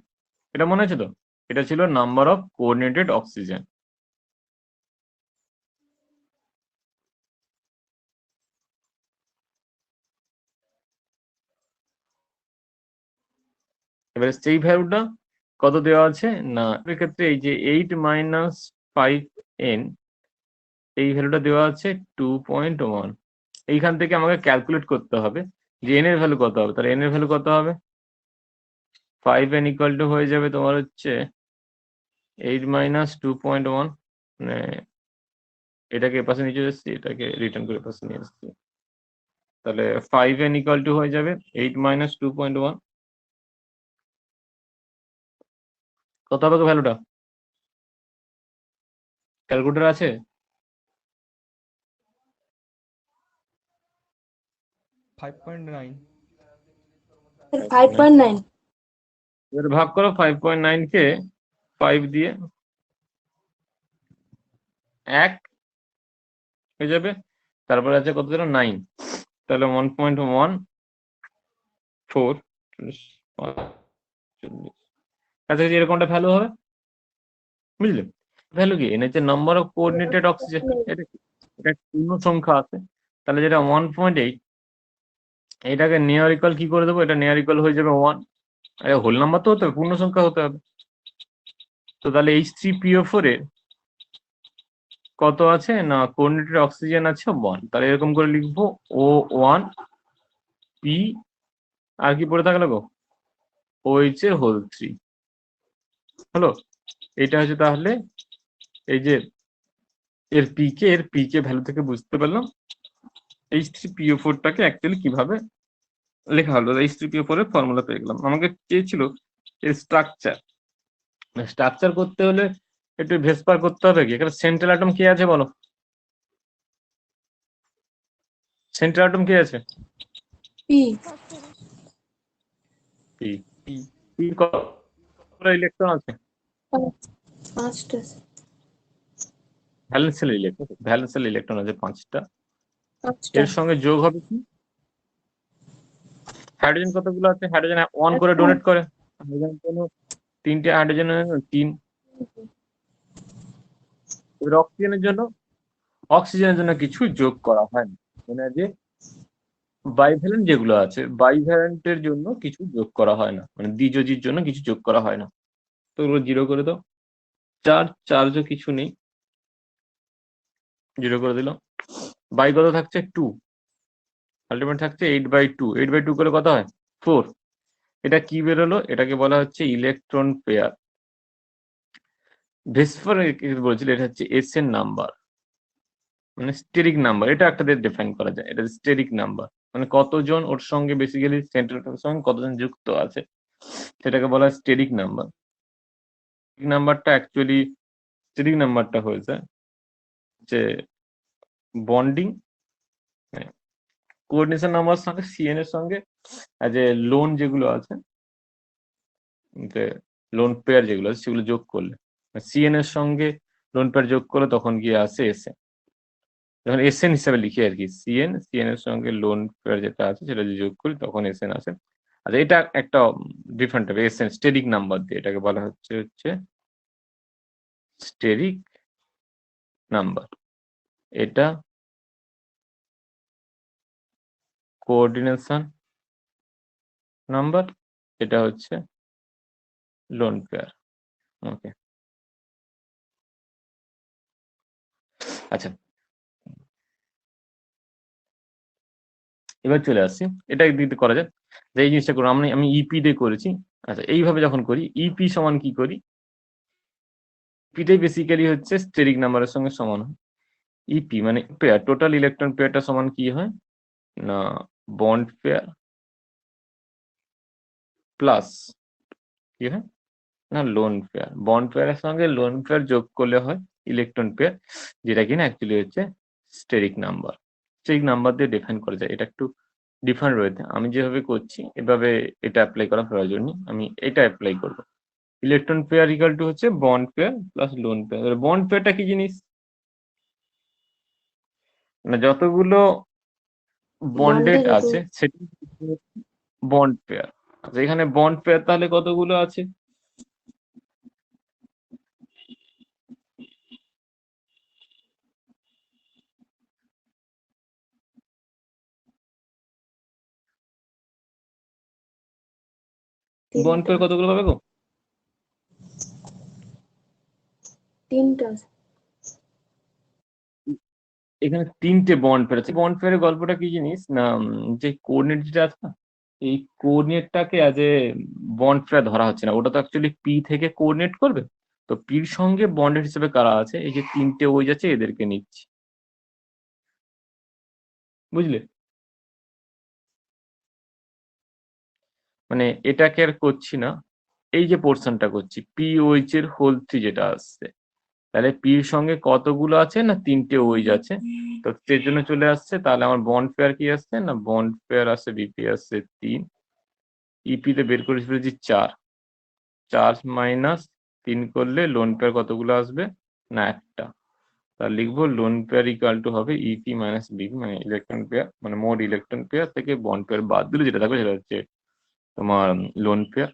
এটা মনে আছে তো? এটা ছিল নাম্বার অফ কোঅর্ডিনেটেড অক্সিজেন। এবারে সেই ভ্যালুটা কত দেওয়া আছে না, এক্ষেত্রে এই যে 8 মাইনাস 5n এই ভ্যালুটা দেওয়া আছে 2.1। এইখান থেকে আমাকে ক্যালকুলেট করতে হবে যে n এর ভ্যালু কত হবে, তাহলে n এর ভ্যালু কত হবে? 5n ইকুয়াল টু হয়ে যাবে তোমার হচ্ছে 8 মাইনাস 2.1, মানে এটাকে এপাশে নিয়ে চলে এসেছি, এটাকে রিটার্ন করে পাশে নিয়ে এসেছি, তাহলে 5n ইকুয়াল টু হয়ে যাবে 8 মাইনাস 2.1। কত হবে ভ্যালুটা? ক্যালকুলেটর আছে? 5.9। 5.9 এবার ভাগ করো 5.9 কে 5 দিয়ে, 1 হয়ে যাবে, তারপরে আছে কত যেন 9, তাহলে 1.14 কাছাকাছি এরকমটা ভ্যালু হবে, বুঝলে? ভ্যালু কি এর হচ্ছে নাম্বার অফ কোঅর্ডিনেটেড অক্সিজেন, এটা কি? এটা পূর্ণ সংখ্যা আছে, তাহলে যেটা 1.8 এটাকে নিয়ার ইকুয়াল কি করে দেবো, এটা নিয়ার ইকুয়াল হয়ে যাবে 1, আরে হোল নাম্বার তো হতে হবে, পূর্ণ সংখ্যা হতে হবে। তো তাহলে H3PO4 এর কত আছে না, কোঅর্ডিনেটেড অক্সিজেন আছে 1, তাহলে এরকম করে লিখবো O1 P আর কি পড়ে থাকলো গো, OH এর হোল 3 হলো। এটা হচ্ছে তাহলে এই যে এর পিকে ভ্যালু থেকে বুঝতে পারলাম H3PO4 টাকে অ্যাকচুয়ালি কিভাবে লেখা হলো। H3PO4 এর ফর্মুলা পেয়ে গেলাম। আমাকে চেয়েছিল এর স্ট্রাকচার করতে হলে একটু ভেসপার করতে হবে কি, এখানে সেন্ট্রাল অ্যাটম কে আছে বলো? সেন্ট্রাল অ্যাটম কে আছে? p P. পি পি কতটা ইলেকট্রন আছে? 5টা ভ্যালেন্সিয়াল ইলেকট্রন আছে 5টা। 5টা এর সঙ্গে যোগ হবে কি, হাইড্রোজেন কতগুলো আছে? হাইড্রোজেন 1 করে ডোনেট করে, হাইড্রোজেন কোনো 3টে হাইড্রোজেন 3। এবার অক্সিজেনের জন্য কিছু যোগ করা হয় না, মানে যে বাইভ্যালেন্ট যেগুলো আছে বাইভ্যালেন্টের জন্য কিছু যোগ করা হয় না, মানে দ্বিযোজীর জন্য কিছু যোগ করা হয় না, তো ওগুলো 0 করে দাও। চার্জও কিছু নেই, 0 করে দিলাম। বাই কত থাকছে 2, আলটিমেট থাকছে 8/2, 8/2 করে কত হয় 4। এটা কি বেরোলো, এটাকে বলা হচ্ছে ইলেকট্রন পেয়ার। ভেসপার বলছিল এটা হচ্ছে এস এর নাম্বার, মানে স্টেরিক নাম্বার, এটা একটা দিয়ে ডিফাইন করা যায়, এটা স্টেরিক নাম্বার, মানে কতজন ওর সঙ্গে বেসিক্যালি সেন্ট্রাল সঙ্গে কতজন যুক্ত আছে সেটাকে বলা হয় স্টেরিক নাম্বার। নাম্বারটা অ্যাকচুয়ালি স্টেরিক নাম্বারটা হয়েছে যে বন্ডিং কোঅর্ডিনেশন নাম্বার সঙ্গে সিএন এর সঙ্গে যে লোন যেগুলো আছে, লোন পেয়ার যেগুলো আছে সেগুলো যোগ করলে সিএন এর সঙ্গে লোন পেয়ার যোগ করলে তখন গিয়ে আসে এসএন। যখন এসএন হিসাবে লিখি আর কি, সিএন এর সঙ্গে লোন পেয়ার যেটা আছে সেটা যদি যোগ করি তখন এসএন আসে। আচ্ছা, এটা একটা different type, SN steric number দিয়ে এটাকে বলা হচ্ছে স্টেরিক নাম্বার। এটা কোঅর্ডিনেশন নাম্বার, এটা হচ্ছে লোন পেয়ার। ওকে, আচ্ছা এবার চলে আসছি, এটা দিতে করা যায় যে এই জিনিসটা করবো আমি ইপি দিয়ে করেছি। আচ্ছা, এইভাবে যখন করি ইপি সমান কি করি, ইপিটাই বেসিক্যালি হচ্ছে স্টেরিক নাম্বারের সঙ্গে সমান হয়। ইপি মানে পেয়ার, টোটাল ইলেকট্রন পেয়ারটা সমান কি হয় না বন্ড পেয়ার প্লাস কি হয় না লোন পেয়ার। বন্ড পেয়ারের সঙ্গে লোন পেয়ার যোগ করলে হয় ইলেকট্রন পেয়ার, যেটা কিনা অ্যাকচুয়ালি হচ্ছে স্টেরিক নাম্বার। স্টেরিক নাম্বার দিয়ে ডিফাইন করা যায়। এটা একটু ডিফারেন্ট রয়েছে, আমি যেভাবে করছি এভাবে এটা অ্যাপ্লাই করা প্রয়োজন নেই, আমি এটা অ্যাপ্লাই করব। ইলেকট্রন পেয়ার ইকুয়াল টু হচ্ছে bond pair plus lone pair. Bond পেয়ারটা কি জিনিস না, যতগুলো বন্ডেড বন্ডের আছে সেটা বন্ড পেয়ার। আচ্ছা, এখানে বন্ড পেয়ার তাহলে কতগুলো আছে, বন্ড পেয়ার কতগুলো পাবে গো? 3টা। এখানে 3টে বন্ড পেয়ার আছে। বন্ড পেয়ারের গল্পটা কি জিনিস না, যে কোঅর্ডিনেট যেটা আছে না, এই কোঅর্ডিনেটটাকে অ্যাজ এ বন্ড পেয়ার ধরা হচ্ছে না, ওটা তো অ্যাকচুয়ালি পি থেকে কোঅর্ডিনেট করবে। তো পির সঙ্গে বন্ডেড হিসেবে কারা আছে, এই যে 3টে ওই যাচ্ছে এদেরকে নিচ্ছি, বুঝলে? মানে এটাকে আর করছি না, এই যে পোর্শনটা করছি পি ওইচ এর হোল 3 যেটা আসছে, তাহলে পির সঙ্গে কতগুলো আছে না 3টে ওইচ আছে, তো এর জন্য চলে আসছে। তাহলে আমার বন্ড পেয়ার কি আসছে না বন্ড পেয়ার আসছে বিপি আসছে 3, ইপি তে বের করে ফেলেছি 4, 4 মাইনাস 3 করলে লোন পেয়ার কতগুলো আসবে না একটা। তাহলে লিখবো লোন পেয়ার ইকুয়াল টু হবে ইপি মাইনাস বিপি, মানে ইলেকট্রন পেয়ার মানে মোট ইলেকট্রন পেয়ার থেকে বন্ড পেয়ার বাদ দিলে যেটা থাকবে সেটা হচ্ছে তোমার লোন পেয়ার।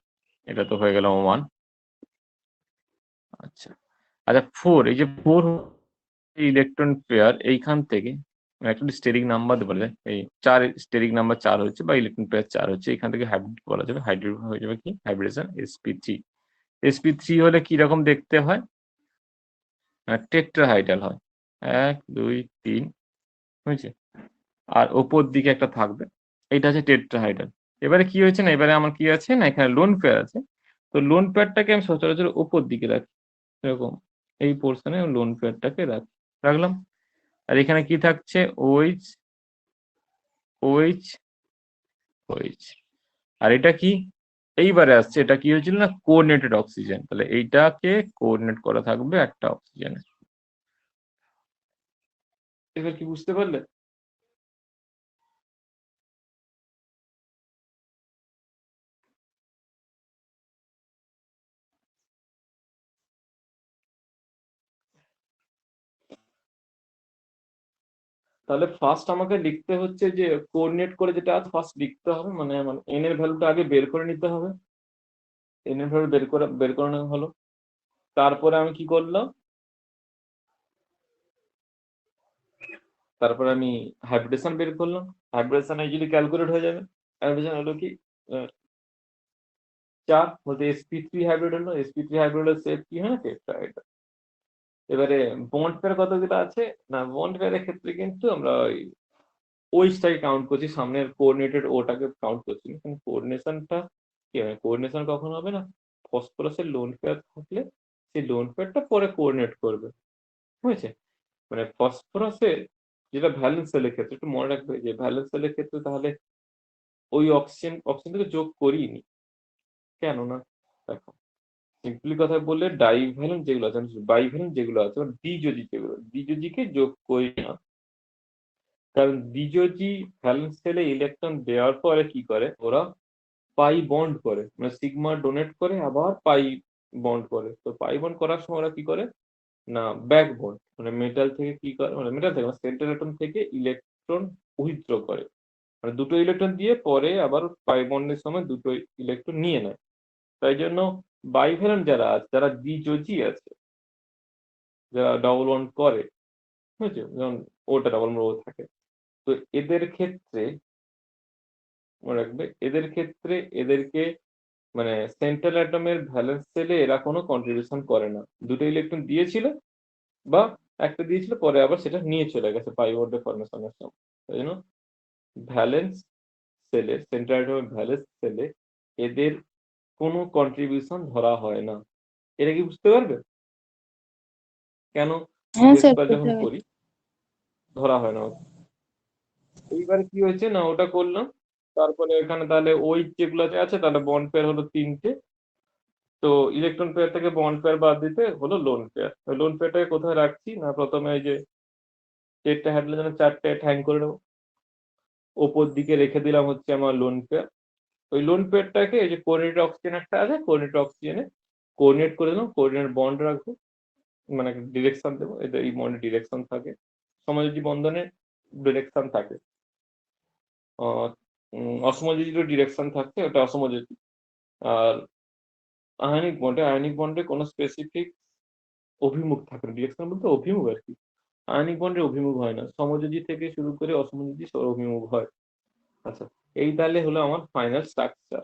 এটা তো হয়ে গেল 1। আচ্ছা আচ্ছা 4, এই যে 4 ইলেকট্রন পেয়ার এইখান থেকে একটা স্টেরিক নাম্বার বলা যায়, এই 4 স্টেরিক নাম্বার 4 হচ্ছে বা ইলেকট্রন পেয়ার 4 হচ্ছে, এখান থেকে হাইব্রিড বলা যাবে, হাইব্রিড হয়ে যাবে কি হাইব্রিডেশন sp3। sp3 হলে কি রকম দেখতে হয়, টেট্রাহাইড্রাল হয়, 1 2 3 হয়েছে, আর ওপর দিকে একটা থাকবে, এটা হচ্ছে টেট্রাহাইড্রাল। এবারে কি হয়েছে না, এবারে আমার কি আছে না এখানে লোন পেয়ার আছে, তো লোন পেয়ারটাকে আমি সচরাচর ওপর দিকে রাখি, এরকম এই পোর্শনে লোন পেয়ারটাকে রাখলাম। আর এখানে কি থাকছে ওইচ ওইচ ওইচ, আর এটা কি এইবারে আসছে, এটা কি হয়েছিল না কোঅর্ডিনেটেড অক্সিজেন, তাহলে এইটাকে কোঅর্ডিনেট করা থাকবে একটা অক্সিজেনে। এবার কি বুঝতে পারলে? তাহলে ফার্স্ট আমাকে লিখতে হচ্ছে যে কোঅর্ডিনেট করে যেটা আছে ফার্স্ট লিখতে হবে, মানে এন এর ভ্যালুটা আগে বের করে নিতে হবে, এন এর ভ্যালু বের করে নেওয়া হলো। তারপরে আমি কি করলাম, তারপরে আমি হাইব্রিডেশন বের করলাম। হাইব্রিডেশন ইজিলি ক্যালকুলেট হয়ে যাবে। হাইব্রিডেশন হলো কি 4 বলতে sp3 হাইব্রিড হলো, sp3 হাইব্রিডের সেট কি হয় টেট্রাহাইড্রাল। এবারে বন্ড পেয়ার কতগুলো আছে না, বন্ড পেয়ারের ক্ষেত্রে কিন্তু আমরা ওই ওইচটাকে কাউন্ট করছি, সামনের কোঅর্ডিনেটেড ওটাকে কাউন্ট করছি না, কারণ কোঅর্ডিনেশনটা কি হয়, কোঅর্ডিনেশন কখন হবে না ফসফরাসের লোন পেয়ার থাকলে সেই লোন পেয়ারটা পরে কোঅর্ডিনেট করবে, বুঝেছে? মানে ফসফরাসের যেটা ভ্যালেন্স সেলের ক্ষেত্রে একটু মনে রাখবে যে ভ্যালেন্স সেলের ক্ষেত্রে তাহলে ওই অক্সিজেনটাকে যোগ করিনি, কেন না দেখো সিম্পলি কথা বললে ডাইভ্যালেন্ট যেগুলো আছে বাইভ্যালেন্ট যেগুলো আছে দ্বিযোজী যেগুলো দ্বিযোজীকে যোগ করি না, কারণ দ্বিযোজী ভ্যালেন্স সেলে ইলেকট্রন দেওয়ার পরে কি করে ওরা পাই বন্ড করে, মানে সিগমা ডোনেট করে আবার পাই বন্ড করে, তো পাই বন্ড করার সময় ওরা কি করে না ব্যাকবোন, মানে মেটাল থেকে কি করে, মানে মেটাল থেকে সেন্ট্রাল অ্যাটম থেকে ইলেকট্রন উইথড্র করে, মানে দুটো ইলেকট্রন দিয়ে পরে আবার পাই বন্ডের সময় দুটো ইলেকট্রন নিয়ে নেয়। তাই জন্য বাইভ্যালেন্ট যারা আছে, যারা দ্বিযোজী আছে, যারা ডবল বন্ড করে, বুঝছো, যেমন ওটা ডবল বন্ড ও থাকে, তো এদের ক্ষেত্রে মনে রাখবে, এদের ক্ষেত্রে এদেরকে মানে সেন্ট্রাল অ্যাটমের ভ্যালেন্স সেলে এরা কোনো কন্ট্রিবিউশন করে না। দুটো ইলেকট্রন দিয়েছিল বা একটা দিয়েছিল, পরে আবার সেটা নিয়ে চলে গেছে পাই বন্ডের ফর্মেশনের সময়। তাই জন্য ভ্যালেন্স সেলে, সেন্ট্রাল অ্যাটমের ভ্যালেন্স সেলে এদের কোনো কন্ট্রিবিউশন ধরা হয় না। এটা কি বুঝতে পারবে কেন হ্যাঁ স্যার, ভেসপার যখন বুঝতে পারছি। করি ধরা হয় না? এইবারে কি হয়েছে না, ওটা করলাম, তারপরে এখানে তাহলে ওই যেগুলো আছে তাহলে বন্ড পেয়ার হলো তিনটে, তো ইলেকট্রন পেয়ার থেকে বন্ড পেয়ার বাদ দিতে হলো লোন পেয়ার। লোন পেয়ারটাকে কোথায় রাখছি না, প্রথমে এই যে চারটে হাইড্রোজেনের চারটে ঠ্যাং করে নেবো, ওপর দিকে রেখে দিলাম হচ্ছে আমার লোন পেয়ার। ওই লোন পেয়ারটাকে এই যে কোঅর্ডিনেট অক্সিজেন একটা আছে, কোঅর্ডিনেট অক্সিজেনে কোঅর্ডিনেট করে দিলাম, কোঅর্ডিনেট বন্ড রাখবো, মানে ডিরেকশন দেবো, এটা এই বন্ডের ডিরেকশন থাকে, সমযোজী বন্ধনের ডিরেকশন থাকে, অসমযোজীর ডিরেকশন থাকে, ওটা অসমযোজী। আর আয়নিক বন্ডে কোনো স্পেসিফিক অভিমুখ থাকে না, ডিরেকশন বলতে অভিমুখ আর কি। আয়নিক বন্ডের অভিমুখ হয় না, সমযোজী থেকে শুরু করে অসমযোজী সব অভিমুখ হয়। আচ্ছা, এই তাহলে হলো আমার ফাইনাল স্ট্রাকচার,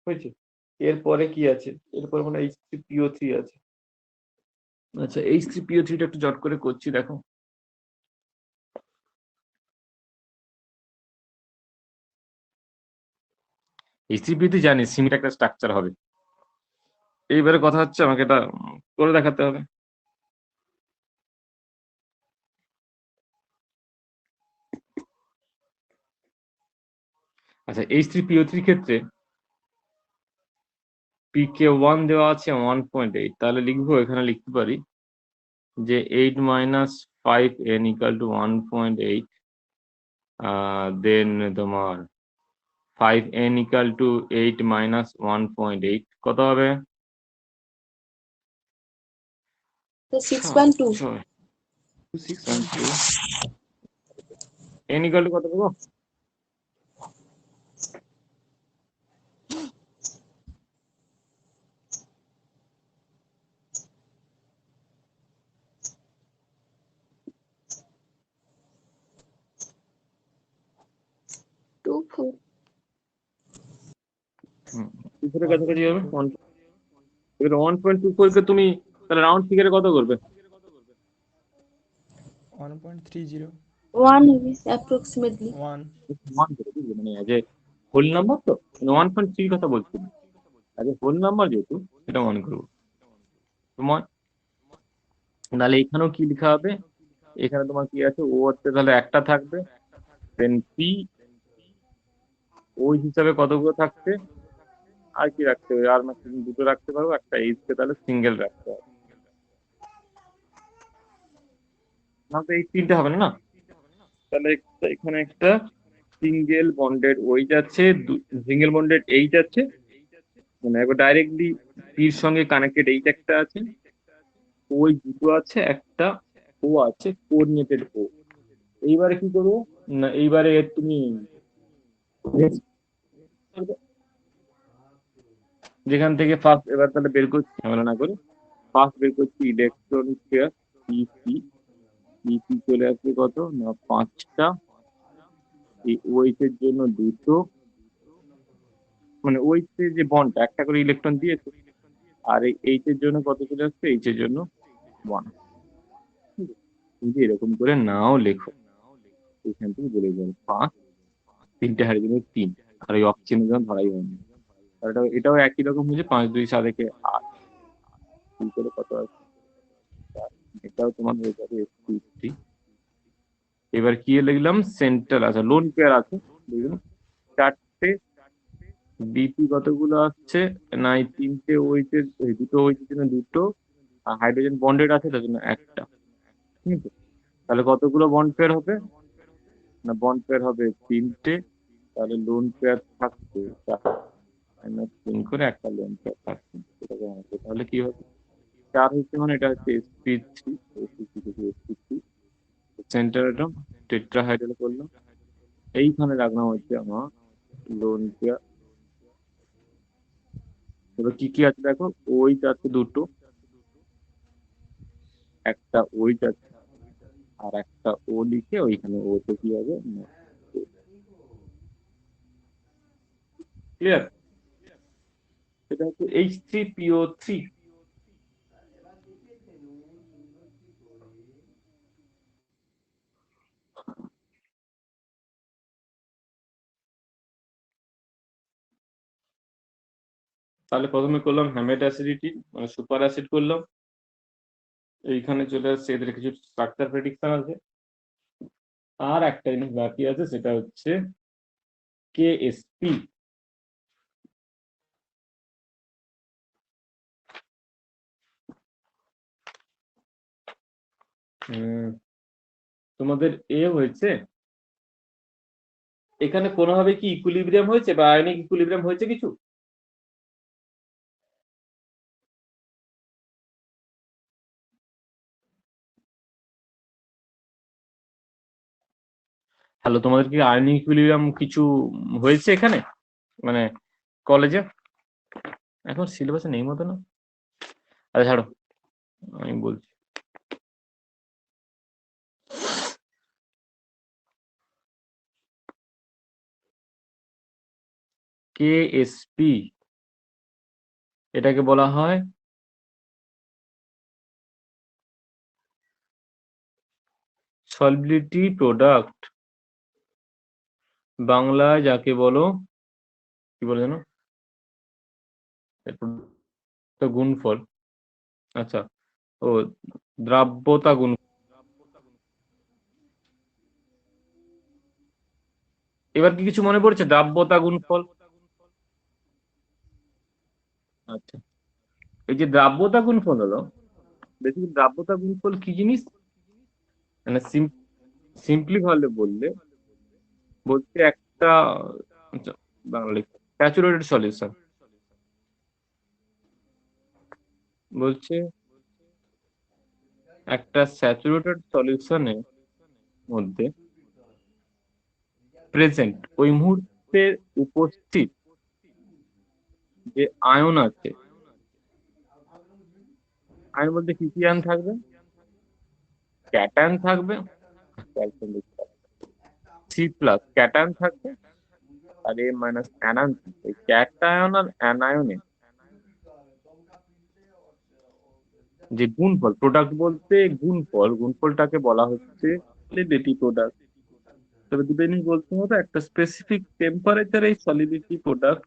হয়েছে। এরপরে কি আছে, এরপরে মানে H3PO3 আছে। আচ্ছা, H3PO3টা একটু জট করে করছি, দেখো। H3PO3 জানি সিমিলার একটা স্ট্রাকচার হবে। এইবারে কথা হচ্ছে আমাকে এটা করে দেখাতে হবে। আচ্ছা, H3PO3 ক্ষেত্রে PK1 দেওয়া আছে 1.8, তাহলে লিখবো, এখানে লিখতে পারি যে 8 - 5n = 1.8, দেন তোমার 5n = 8 - 1.8 কত হবে? 6.2। 6.2। n = কত দেবো? 2.4। দুপুরের কাছাকাছি হবে। এবার 1.24 কে তুমি তাহলে রাউন্ড ফিগারে কত করবে? 1.30 1 হবে অ্যাপ্রক্সিমেটলি। 1 1 করে বুঝলে, মানে যে হোল নাম্বার তো, মানে 1.3 কথা বলছি না, আগে হোল নাম্বার যেহেতু এটা 1 করবো তোমার। তাহলে এখানেও কি লেখা হবে, এখানে তোমার কি আছে, ও হচ্ছে তাহলে একটা থাকবে, দেন পি ওই হিসাবে কতগুলো থাকছে, আর কি রাখতে হবে, আর ম্যাক্সিমাম দুটো রাখতে পারবো, একটা এইচ কে তাহলে সিঙ্গেল রাখতে হবে, না তো এই তিনটে হবে না না। তাহলে এখানে একটা সিঙ্গেল বন্ডেড ওই যাচ্ছে, সিঙ্গেল বন্ডেড এইচ আছে, মানে একবার ডাইরেক্টলি পির সঙ্গে কানেক্টেড এইচ একটা আছে, ওই দুটো আছে, একটা ও আছে কোঅর্ডিনেটেড ও। এইবারে কি করবো না, এইবারে তুমি যেখান থেকে ফার্স্ট, এবার তাহলে বের করছি ঝামেলা না করে, ফার্স্ট বের করছি ইলেকট্রন পেয়ার পিপি। পিপি চলে আসবে কত না 5টা, এই ওইচ এর জন্য দুটো, মানে ওইচ এর যে বন্ডটা একটা করে ইলেকট্রন দিয়েছে, আর এই এইচ এর জন্য কত চলে আসছে, এইচ এর জন্য 1। যদি এরকম করে নাও লেখো, এখান থেকে বলে যাবে 5, তিনটে হাইড্রোজেনের 3, আর ওই অক্সিজেনের জন্য ধরাই হয়নি। আর এটাও একই রকম হয়েছে, 5 2 7 একে 8, দুই করে কত আছে 4। এটাও তোমার হয়ে যাবে sp3। এবার কি লিখলাম, সেন্ট্রাল, আচ্ছা লোন পেয়ার আছে দেখুন 4টে, বিপি কতগুলো আসছে না, এই 3টে ওইচের, এই দুটো ওইচের জন্য দুটো, আর হাইড্রোজেন বন্ডেড আছে তার জন্য একটা, ঠিক আছে। তাহলে কতগুলো বন্ড পেয়ার হবে না, বন্ড পেয়ার হবে 3টে, তাহলে লোন পেয়ার থাকছে 4 - 3 করে একটা লোন পেয়ার থাকছে, সেটাকে আমাকে তাহলে কি হবে 4 হচ্ছে মানে এটা হচ্ছে sp3 sp3 centre atom tetrahedral করলাম। এইখানে রাখলাম হচ্ছে আমার লোন পেয়ার। এবার কি কি আছে দেখো, ওইটা আছে দুটো, একটা ওইটা আছে, আর একটা ও লিখে ওইখানে ওতে কি হবে, ক্লিয়ার? সেটা হচ্ছে H3PO3। তাহলে প্রথমে করলাম হ্যামেট অ্যাসিডিটি মানে সুপার অ্যাসিড করলাম। এইখানে চলে আসছে, এদের কিছু স্ট্রাকচার প্রেডিকশন আছে। আর একটা জিনিস বাকি আছে, সেটা হচ্ছে কেএসপি। তোমাদের এ হয়েছে, এখানে কোনোভাবে কি ইকুইলিব্রিয়াম হয়েছে বা আয়নিক ইকুইলিব্রিয়াম হয়েছে কিছু? হ্যালো, তোমাদের কি আয়নিক ইকুইলিব্রিয়াম কিছু হয়েছে এখানে মানে কলেজে? এখন সিলেবাসে নেই মতো না। আচ্ছা ছাড়ো, আমি বলছি। কেএসপি এটাকে বলা হয় সলিবিলিটি প্রোডাক্ট, বাংলায় যাকে বলো কি বলে জানো, তো গুণফল। আচ্ছা, ও দ্রাব্যতা গুণ। এবার কি কিছু মনে পড়ছে দ্রাব্যতা গুণফল? আচ্ছা, এই যে দ্রাব্যতা গুণফল হলো, বেসিক্যালি দ্রাব্যতা গুণফল কি জিনিস, মানে সিম্পলি ভাবে বললে বলছে একটা, আচ্ছা, বাংলা স্যাচুরেটেড সলিউশন বলছে, একটা স্যাচুরেটেড সলিউশনের মধ্যে প্রেজেন্ট ওই মুহূর্তে উপস্থিত যে আয়ন আছে, আয়ন বলতে কি কি আয়ন থাকবে, ক্যাটায়ন থাকবে, সি প্লাস ক্যাটায়ন থাকবে, আর এ মাইনাস অ্যানায়ন থাকবে। ক্যাটায়ন আর অ্যানায়নে যে গুণফল, প্রোডাক্ট বলতে গুণফল, গুণফলটাকে বলা হচ্ছে সলিডিটি প্রোডাক্ট। তবে দুটো জিনিস বলতে হবে, একটা স্পেসিফিক টেম্পারেচারে এই সলিডিটি প্রোডাক্ট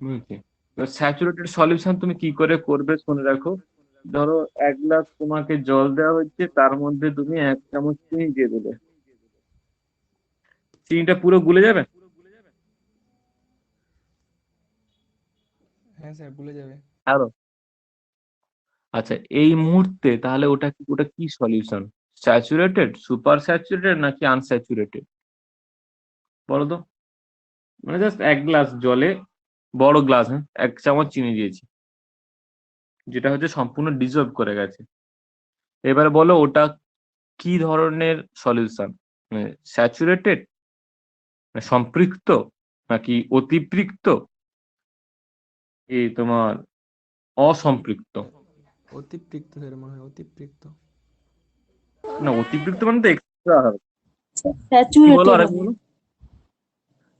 বুঝছি। স্যাচুরেটেড সলিউশন তুমি কি করে করবে শুনে রাখো। ধরো 1 গ্লাস তোমাকে জল দেওয়া হচ্ছে, তার মধ্যে তুমি 1 চামচ চিনি দিয়ে দেবে, চিনিটা পুরো গুলে যাবে? হ্যাঁ স্যার ভুলে যাবে। আরো আচ্ছা, এই মুহূর্তে তাহলে ওটা কি সলিউশন, স্যাচুরেটেড, সুপার স্যাচুরেটেড নাকি আনস্যাচুরেটেড বলো তো? মানে জাস্ট 1 গ্লাস জলে, বড় গ্লাস, হ্যাঁ, 1 চামচ চিনি দিয়েছি, যেটা হচ্ছে সম্পূর্ণ ডিজলভ করে গেছে। এবারে বলো ওটা কি ধরনের সলিউশন, মানে স্যাচুরেটেড, সম্পৃক্ত, নাকি অতিপৃক্ত, কি তোমার অসম্পৃক্ত? অতিপৃক্ত স্যার, মনে হয় অতিপৃক্ত। না, অতিপৃক্ত মানে তো এক্সট্রা হবে। কি বলো স্যাচুরেটেড আরেক হবে। বলো।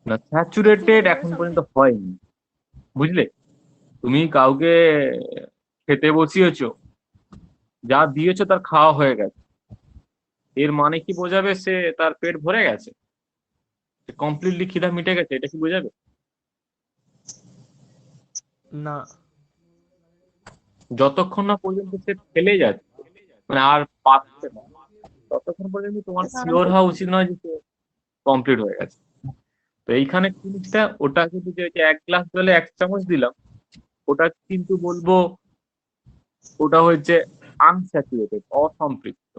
না, স্যাচুরেটেড এখন পর্যন্ত হয়নি, বুঝলে? তুমি কাউকে খেতে বসিয়েছো, যা দিয়েছো তার খাওয়া হয়ে গেছে, এর মানে কি বোঝাবে সে তার পেট ভরে গেছে, কমপ্লিটলি খিদা মিটে গেছে, এটা কি বোঝাবে? না। যতক্ষণ না পর্যন্ত সে ফেলে যাচ্ছে, মানে আর পাচ্ছে না, ততক্ষণ পর্যন্ত তোমার শিওর হওয়া উচিত নয় যে সে কমপ্লিট হয়ে গেছে। তো এইখানে জিনিসটা, ওটা কিন্তু যে 1 গ্লাস জলে 1 চামচ দিলাম, ওটা কিন্তু বলবো ওটা হচ্ছে আনস্যাচুরেটেড, অসম্পৃক্ত।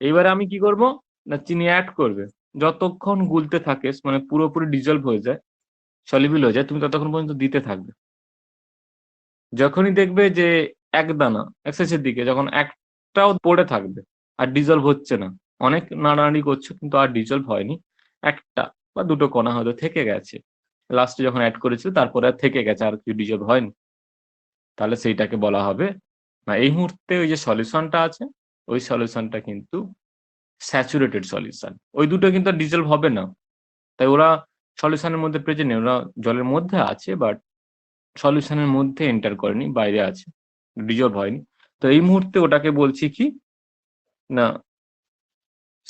এইবারে আমি কি করব, না চিনি অ্যাড করবে, যতক্ষণ গুলতে থাকে মানে পুরোপুরি ডিজলভ হয়ে যায়, সলিউবল হয়ে যায়, তুমি ততক্ষণ পর্যন্ত দিতে থাকবে। যখনই দেখবে যে এক দানা এক্সেসের দিকে যখন একটাও পড়ে থাকবে আর ডিজলভ হচ্ছে না, অনেক নাড়ানাড়ি করছো কিন্তু আর ডিজলভ হয়নি, একটা বা দুটো কণা হয়তো থেকে গেছে, লাস্টে যখন অ্যাড করেছিল তারপরে আর থেকে গেছে, আর কিছু ডিজলভ হয়নি, তাহলে সেইটাকে বলা হবে না এই মুহূর্তে ওই যে সলিউশনটা আছে ওই সলিউশনটা কিন্তু স্যাচুরেটেড সলিউশন। ওই দুটো কিন্তু আর ডিজলভ হবে না, তাই ওরা সলিউশনের মধ্যে প্রেজেন্ট নেই, ওরা জলের মধ্যে আছে বাট সলিউশনের মধ্যে এন্টার করেনি, বাইরে আছে, ডিজলভ হয়নি। তো এই মুহূর্তে ওটাকে বলছি কি না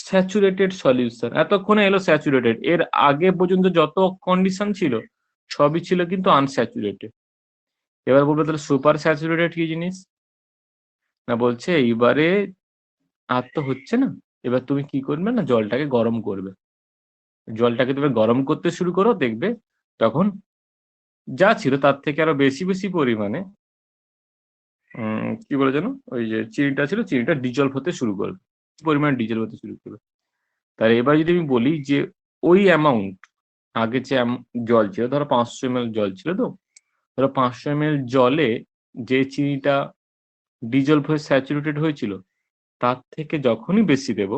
স্যাচুরেটেড সলিউশন। এতক্ষণে এলো স্যাচুরেটেড, এর আগে পর্যন্ত যত কন্ডিশন ছিল সবই ছিল কিন্তু আনস্যাচুরেটেড। এবার বলবো তাহলে সুপার স্যাচুরেটেড কি জিনিস, না বলছে এইবারে আর তো হচ্ছে না, এবার তুমি কি করবে না জলটাকে গরম করবে, জলটাকে তুমি গরম করতে শুরু করো, দেখবে তখন যা ছিল তার থেকে আরো বেশি বেশি পরিমাণে কি বলে যেন ওই যে চিনিটা ছিল চিনিটা ডিজলভ হতে শুরু করবে, পরিমাণে ডিজলভ হতে শুরু করবে। তাহলে এবার যদি আমি বলি যে ওই অ্যামাউন্ট আগে যে জল ছিল, ধরো 500 ml জল ছিল, তো ধরো 500 ml জলে যে চিনিটা ডিজলভ হয়ে স্যাচুরেটেড হয়েছিল তার থেকে যখনই বেশি দেব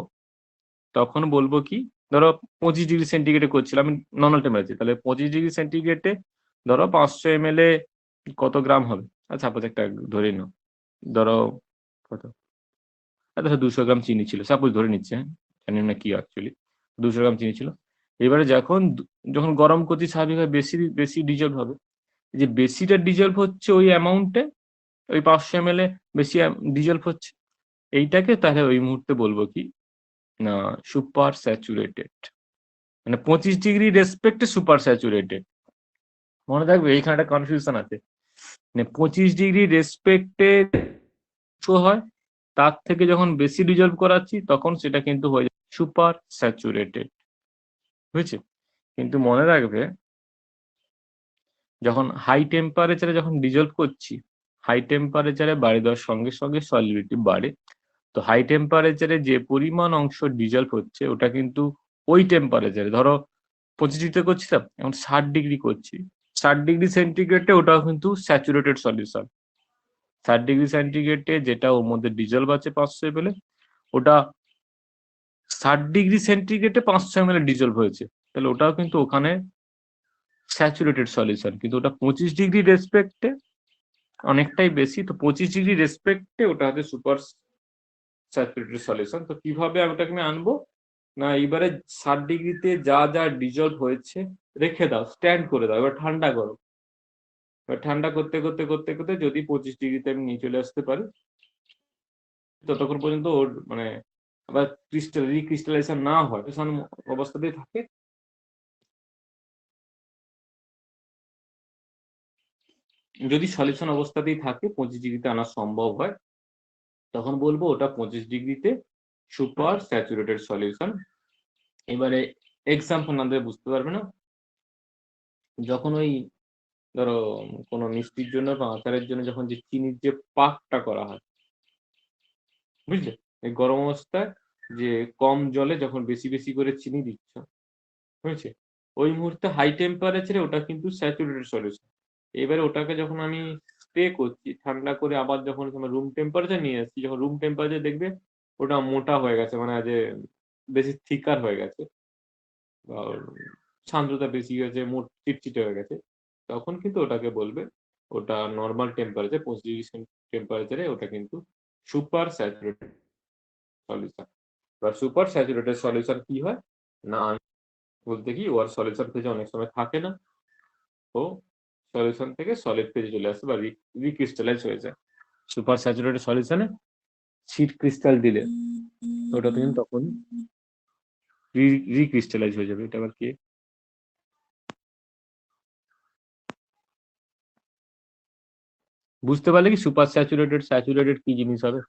তখন বলবো কি, ধরো 25°C করছিলাম আমি নর্মাল টেম্পারেচার, তাহলে 25°C ধরো 500 ml এ কত গ্রাম হবে, আচ্ছা সাপোজ একটা ধরে নাও, ধরো কত, আচ্ছা 200 গ্রাম চিনি ছিল, সাপোজ ধরে নিচ্ছে, হ্যাঁ জানি না কি অ্যাকচুয়ালি, 200 গ্রাম চিনি ছিল। এবারে যখন যখন গরম করছি স্বাভাবিকভাবে বেশি বেশি ডিজলভ হবে, এই যে বেশিটা ডিজলভ হচ্ছে ওই অ্যামাউন্টে, ওই 500 ml এ বেশি ডিজলভ হচ্ছে, এইটাকে তাহলে ওই মুহূর্তে বলবো কি না সুপার স্যাচুরেটেড, মানে 25° রেসপেক্টে সুপার স্যাচুরেটেড। মনে থাকবে এইখানে একটা কনফিউশন আছে, মানে 25° রেসপেক্টে হয় তার থেকে যখন বেশি ডিজলভ করাচ্ছি তখন সেটা কিন্তু হয়ে যায় সুপার স্যাচুরেটেড, বুঝেছে? কিন্তু মনে রাখবে যখন হাই টেম্পারেচারে যখন ডিজলভ করছি, হাই টেম্পারেচারে বাড়ি দেওয়ার সঙ্গে সঙ্গে সলিবিলিটি বাড়ে, তো হাই টেম্পারেচারে যে পরিমাণ অংশ ডিজলভ হচ্ছে ওটা কিন্তু ওই টেম্পারেচারে, ধরো 25°তে করছি তো এখন 60° করছি, 60°C ওটাও কিন্তু স্যাচুরেটেড সলিউশন। 60°C যেটা ওর মধ্যে ডিজলভ আছে 500 ml, ওটা 60°C 500 ml ডিজলভ হয়েছে, তাহলে ওটাও কিন্তু ওখানে স্যাচুরেটেড সলিউশন, কিন্তু ওটা 25° রেসপেক্টে অনেকটাই বেশি, তো 25° রেসপেক্টে ওটা হচ্ছে সুপার স্যাচুরেটেড সলিউশন। তো কিভাবে ওটাকে আমি আনবো না, এইবারে 60°তে যা যা ডিজলভ হয়েছে রেখে দাও, স্ট্যান্ড করে দাও, এবার ঠান্ডা করো, এবার ঠান্ডা করতে করতে করতে করতে যদি 25°তে আমি নিয়ে চলে আসতে পারি, ততক্ষণ পর্যন্ত ওর মানে আবার রিক্রিস্টালাইজেশন না হয় অবস্থাতেই থাকে, যদি সলিউশন অবস্থাতেই থাকে 25°তে আনা সম্ভব হয় তখন বলবো ওটা 25°তে সুপার স্যাচুরেটেড সলিউশন। এবারে এক্সাম্পল না দিলে বুঝতে পারবে না, যখন ওই ধরো কোনো মিষ্টির জন্য বা আচারের জন্য যখন যে চিনির যে পাকটা করা হয়, বুঝলে, এই গরম অবস্থায় যে কম জলে যখন বেশি বেশি করে চিনি দিচ্ছ, বুঝেছে, ওই মুহূর্তে হাই টেম্পারেচারে ওটা কিন্তু স্যাচুরেটেড সলিউশন। এবারে ওটাকে যখন আমি স্প্রে করছি ঠান্ডা করে, আবার যখন তোমার রুম টেম্পারেচার নিয়ে আসছি, যখন রুম টেম্পারেচার দেখবে ওটা মোটা হয়ে গেছে, মানে যে বেশি থিকার হয়ে গেছে বা ওর সান্দ্রতা বেশি হয়েছে, মোট চিটচিটে হয়ে গেছে, তখন কিন্তু ওটাকে বলবে ওটা নর্মাল টেম্পারেচার 25° টেম্পারেচারে ওটা কিন্তু সুপার স্যাচুরেটেড সলিউশন। বা সুপার স্যাচুরেটেড সলিউশন কি হয় না, বলতে কি ওর সলিউশন ফেজে অনেক সময় থাকে না, ও সলিউশন থেকে সলিড ফেজে চলে আসে বা রিক্রিস্টালাইজ হয়ে যায়। সুপার স্যাচুরেটেড সলিউশনে শিট ক্রিস্টাল দিলে ওটা কিন্তু তখন রিক্রিস্টালাইজ হয়ে যাবে। এটা আবার কি বুঝতে পারলে কি সুপার স্যাচুরেটেড স্যাচুরেটেড কি জিনিস হবে?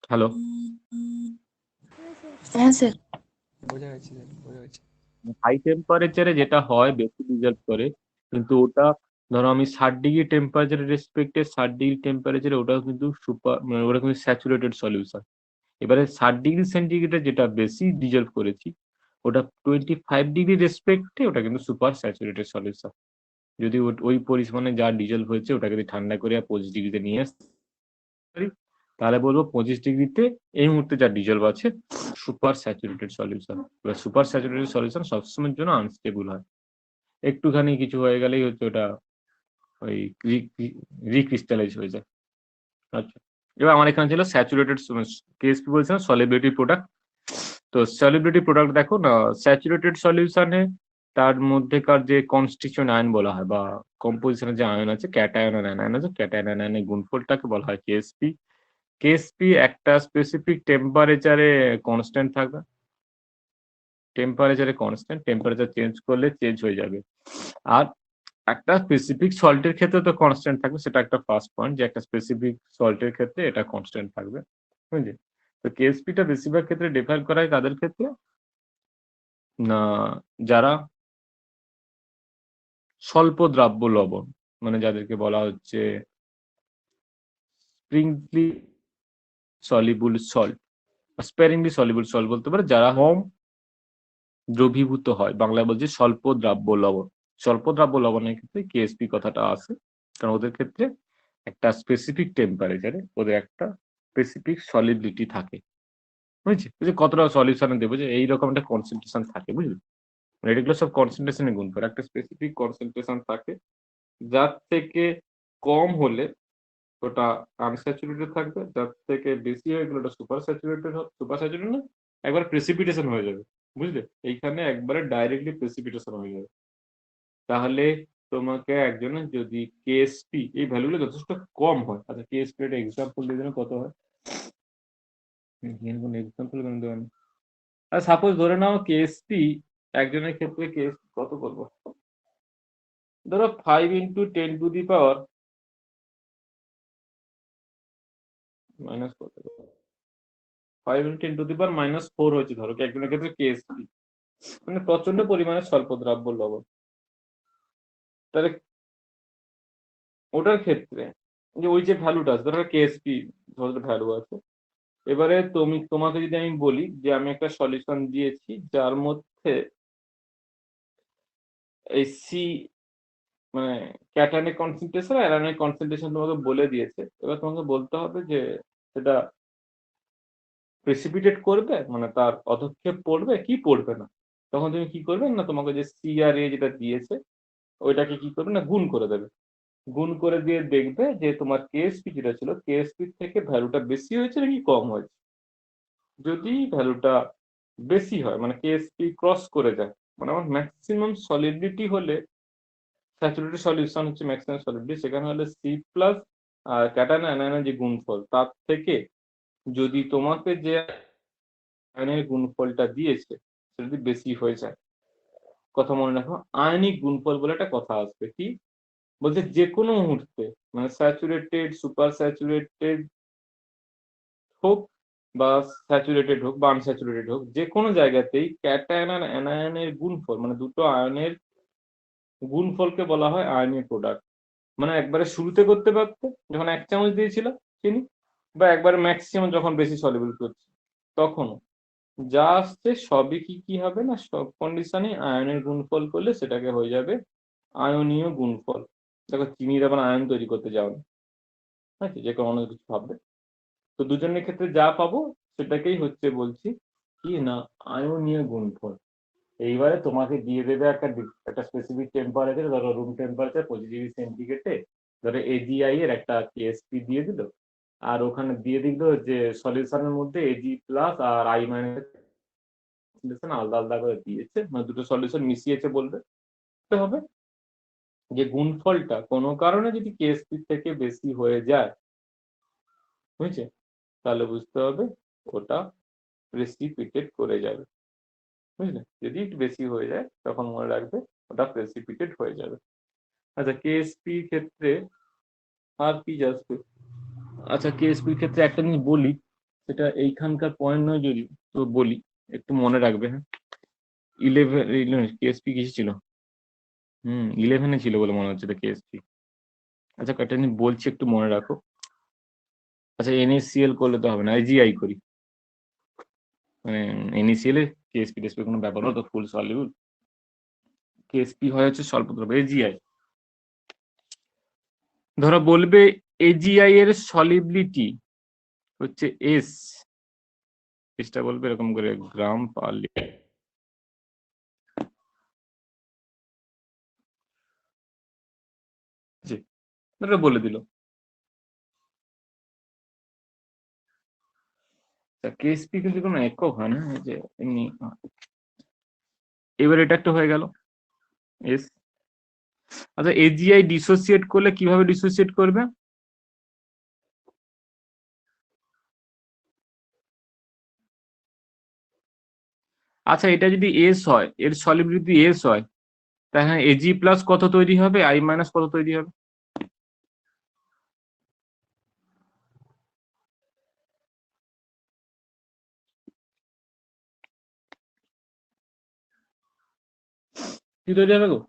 হ্যালো, হ্যাঁ স্যার। বোঝা গেছে স্যার, বোঝা গেছে। হাই টেম্পারেচারে যেটা হয় বেশি ডিজলভ করে, কিন্তু ওটা ধরো আমি 60° টেম্পারেচার রেসপেক্টে 60° টেম্পারেচারে ওটাও কিন্তু সুপার মানে ওটা কিন্তু স্যাচুরেটেড সলিউশন। এবারে 60°C যেটা বেশি ডিজলভ করেছি ওটা 25 ডিগ্রি রেসপেক্টে ওটা কিন্তু সুপার স্যাচুরেটেড সলিউশন। যদি ওই পরিমাণে যা ডিজলভ হয়েছে ওটাকে যদি ঠান্ডা করে 25 ডিগ্রিতে নিয়ে আসতে পারি, তাহলে বলবো 25 ডিগ্রিতে এই মুহূর্তে যা ডিজলভ আছে সুপার স্যাচুরেটেড সলিউশন। এবার সুপার স্যাচুরেটেড সলিউশন সবসময়ের জন্য আনস্টেবল হয়, একটুখানি কিছু হয়ে গেলেই হচ্ছে ওটা ওই রিক্রিস্টালাইজ হয়ে যায়। আচ্ছা, এবার আমার এখানে ছিল স্যাচুরেটেড কেএসপি বলছিলাম সলিবিলিটি প্রোডাক্ট। তো সলিবিলিটি প্রোডাক্ট দেখো না, স্যাচুরেটেড সলিউশনে তার মধ্যেকার যে কনস্টিটিউয়েন্ট আয়ন বলা হয় বা কম্পোজিশনের যে আয়ন আছে, ক্যাটায়ন আর অ্যানায়ন আছে, ক্যাটায়ন অ্যানায়নের গুণফলটাকে বলা হয় কেএসপি। কেএসপি একটা স্পেসিফিক টেম্পারেচারে কনস্ট্যান্ট থাকবে, টেম্পারেচারে কনস্ট্যান্ট, টেম্পারেচার চেঞ্জ করলে চেঞ্জ হয়ে যাবে। আর একটা স্পেসিফিক সল্টের ক্ষেত্রে তো কনস্ট্যান্ট থাকবে, সেটা একটা ফার্স্ট পয়েন্ট, যে একটা স্পেসিফিক সল্টের ক্ষেত্রে এটা কনস্ট্যান্ট থাকবে, বুঝলি? তো কেএসপিটা বেশিরভাগ ক্ষেত্রে ডিফাইন করা হয় কাদের ক্ষেত্রে না, যারা স্বল্প দ্রাব্য লবণ, মানে যাদেরকে বলা হচ্ছে স্প্রিংলি সলিবল সল্ট, স্পেরিংলি সলিবল সল্ট বলতে পারে, যারা কম দ্রবীভূত হয়, বাংলায় বলছে স্বল্প দ্রাব্য লবণ। স্বল্প দ্রাব্য লবণের ক্ষেত্রে কেএসপি কথাটা আসে, কারণ ওদের ক্ষেত্রে একটা স্পেসিফিক টেম্পারেচারে ওদের একটা স্পেসিফিক সলিবিলিটি থাকে, বুঝছি? যে কতটা সলিউশনে দেবো, যে এইরকম একটা কনসেন্ট্রেশন থাকে, বুঝলি? এগুলো সব কনসেন্ট্রেশনে গুণ করে, একটা স্পেসিফিক কনসেন্ট্রেশন থাকে, যার থেকে কম হলে ওটা আনস্যাচুরেটেড থাকবে, যার থেকে বেশি হয়ে গেলে ওটা সুপার স্যাচুরেটেড হবে, সুপার স্যাচুরেটেড না, একবার প্রেসিপিটেশন হয়ে যাবে, বুঝলে? এইখানে একবারে ডাইরেক্টলি প্রেসিপিটেশন হয়ে যাবে। তাহলে তোমাকে একজনের যদি কেএসপি এই ভ্যালুগুলো যথেষ্ট কম হয়, আচ্ছা কেএসপি একটা এক্সাম্পল দিয়ে দেবেন কত হয়, কোন এক্সাম্পল কেন দেবেন? আর সাপোজ ধরে নাও কেএসপি একজনের ক্ষেত্রে কেএসপি কত করবো, ধরো 5 × 10⁻⁻⁻, কত, 5 × 10⁻⁻⁴ হয়েছে ধরো একজনের ক্ষেত্রে কেএসপি, মানে প্রচন্ড পরিমাণে স্বল্প দ্রাব্য লবণ। তাহলে ওটার ক্ষেত্রে যে ওই যে ভ্যালুটা আছে, ধরো কেএসপি ভ্যালু আছে, এবারে তোমাকে যদি আমি বলি যে আমি একটা সলিউশন দিয়েছি যার মধ্যে এই সি মানে ক্যাটায়নের কনসেন্ট্রেশন আর অ্যানায়নের কনসেন্ট্রেশন তোমাকে বলে দিয়েছে, এবার তোমাকে বলতে হবে যে সেটা প্রেসিপিটেট করবে, মানে তার অধক্ষেপ পড়বে কি পড়বে না। তখন তুমি কি করবে না, তোমাকে যে সি আর এ যেটা দিয়েছে ওইটাকে কি করবে না, গুণ করে দেবে। গুণ করে দিয়ে দেখবে যে তোমার কেএসপি যেটা ছিল, কেএসপি থেকে ভ্যালুটা বেশি হয়েছে নাকি কম হয়েছে। যদি ভ্যালুটা বেশি হয়, মানে কেএসপি ক্রস করে যায়, মানে আমার ম্যাক্সিমাম সলিডিটি হলে, স্যাচুরেটেড সলিউশন হচ্ছে ম্যাক্সিমাম সলিডিটি, সেখানে হলে সি প্লাস ক্যাটায়ন অ্যানায়নের যে গুণফল তার থেকে যদি তোমাকে যে আয়নের গুণফলটা দিয়েছে সেটা যদি বেশি হয়ে যায়, কথা মনে রাখো, আয়নিক গুণফল বলে একটা কথা আসবে, কি বলছে যে কোনো মুহূর্তে, মানে স্যাচুরেটেড সুপার স্যাচুরেটেড হোক বা স্যাচুরেটেড হোক বা আনস্যাচুরেটেড হোক, যে কোনো জায়গাতেই ক্যাটায়ন আর অ্যানায়নের গুণফল, মানে দুটো আয়নের গুণফলকে বলা হয় আয়নীয় প্রোডাক্ট। মানে একবারে শুরুতে করতে পারতো যখন 1 চামচ দিয়েছিল চিনি, বা একবারে ম্যাক্সিমাম যখন বেশি সলিউবল করছে তখনও, যা আসছে সবই কি হবে না, সব কন্ডিশনে আয়নের গুণফল করলে সেটাকে হয়ে যাবে আয়নীয় গুণফল। দেখো চিনির আবার আয়ন তৈরি করতে যাও না, ঠিক আছে, যে কোনো অন্য কিছু ভাববে। তো দুজনের ক্ষেত্রে যা পাবো সেটাকেই হচ্ছে বলছি কি না, আয়নীয় গুণফল। এইবারে তোমাকে দিয়ে দেবে একটা স্পেসিফিক টেম্পারেচার, ধরো রুম টেম্পারেচার 25°C, ধরো এজিআই এর একটা কেএসপি দিয়ে দিল, আর ওখানে দিয়ে দিল যে সলিউশনের মধ্যে এজি প্লাস আর আই মাইনাস আলাদা আলাদা করে দিয়েছে, মানে দুটো সলিউশন মিশিয়েছে বলবে। হবে যে গুণফলটা কোনো কারণে যদি কেএসপি থেকে বেশি হয়ে যায়, বুঝছে, তাহলে বুঝতে হবে ওটা প্রেসিপিটেট করে যাবে, বুঝলে? যদি একটু বেশি হয়ে যায় তখন মনে রাখবে ওটা প্রেসিপিটেট হয়ে যাবে। আচ্ছা কেএসপি ক্ষেত্রে আর কি আসবে, আচ্ছা কেএসপির ক্ষেত্রে একটা জিনিস বলি, সেটা এইখানকার পয়েন্ট নয় যদি, তো বলি একটু মনে রাখবে, হ্যাঁ। 11 কেএসপি কিসে ছিল, 11-এ ছিল বলে মনে হচ্ছে কেএসপি। আচ্ছা একটা জিনিস বলছি একটু মনে রাখো, আচ্ছা NaCl করলে তো হবে না, এজিআই করি, মানে NaCl এ কেএসপি টেসপি কোনো ব্যাপার হলো তো ফুল সলিউল। কেএসপি হয় হচ্ছে স্বল্প দ্রব্য এজিআই। ধরো বলবে এজিআই এর সলিবিলিটি হচ্ছে এস, এসটা বলবে এরকম করে গ্রাম পার লিটার। বলে দিল কেএসপি কিন্তু কোনো একক হয় না, এই যে এমনি। এবার এটা একটা হয়ে গেল এস। আচ্ছা এজিআই ডিসোসিয়েট করলে কিভাবে ডিসোসিয়েট করবে? আচ্ছা এটা যদি এস হয়, এর সলিবিলিটি এস হয়, তাহলে এজি প্লাস কত তৈরি হবে, আই মাইনাস কত তৈরি হবে? কি তৈরি হবে গো?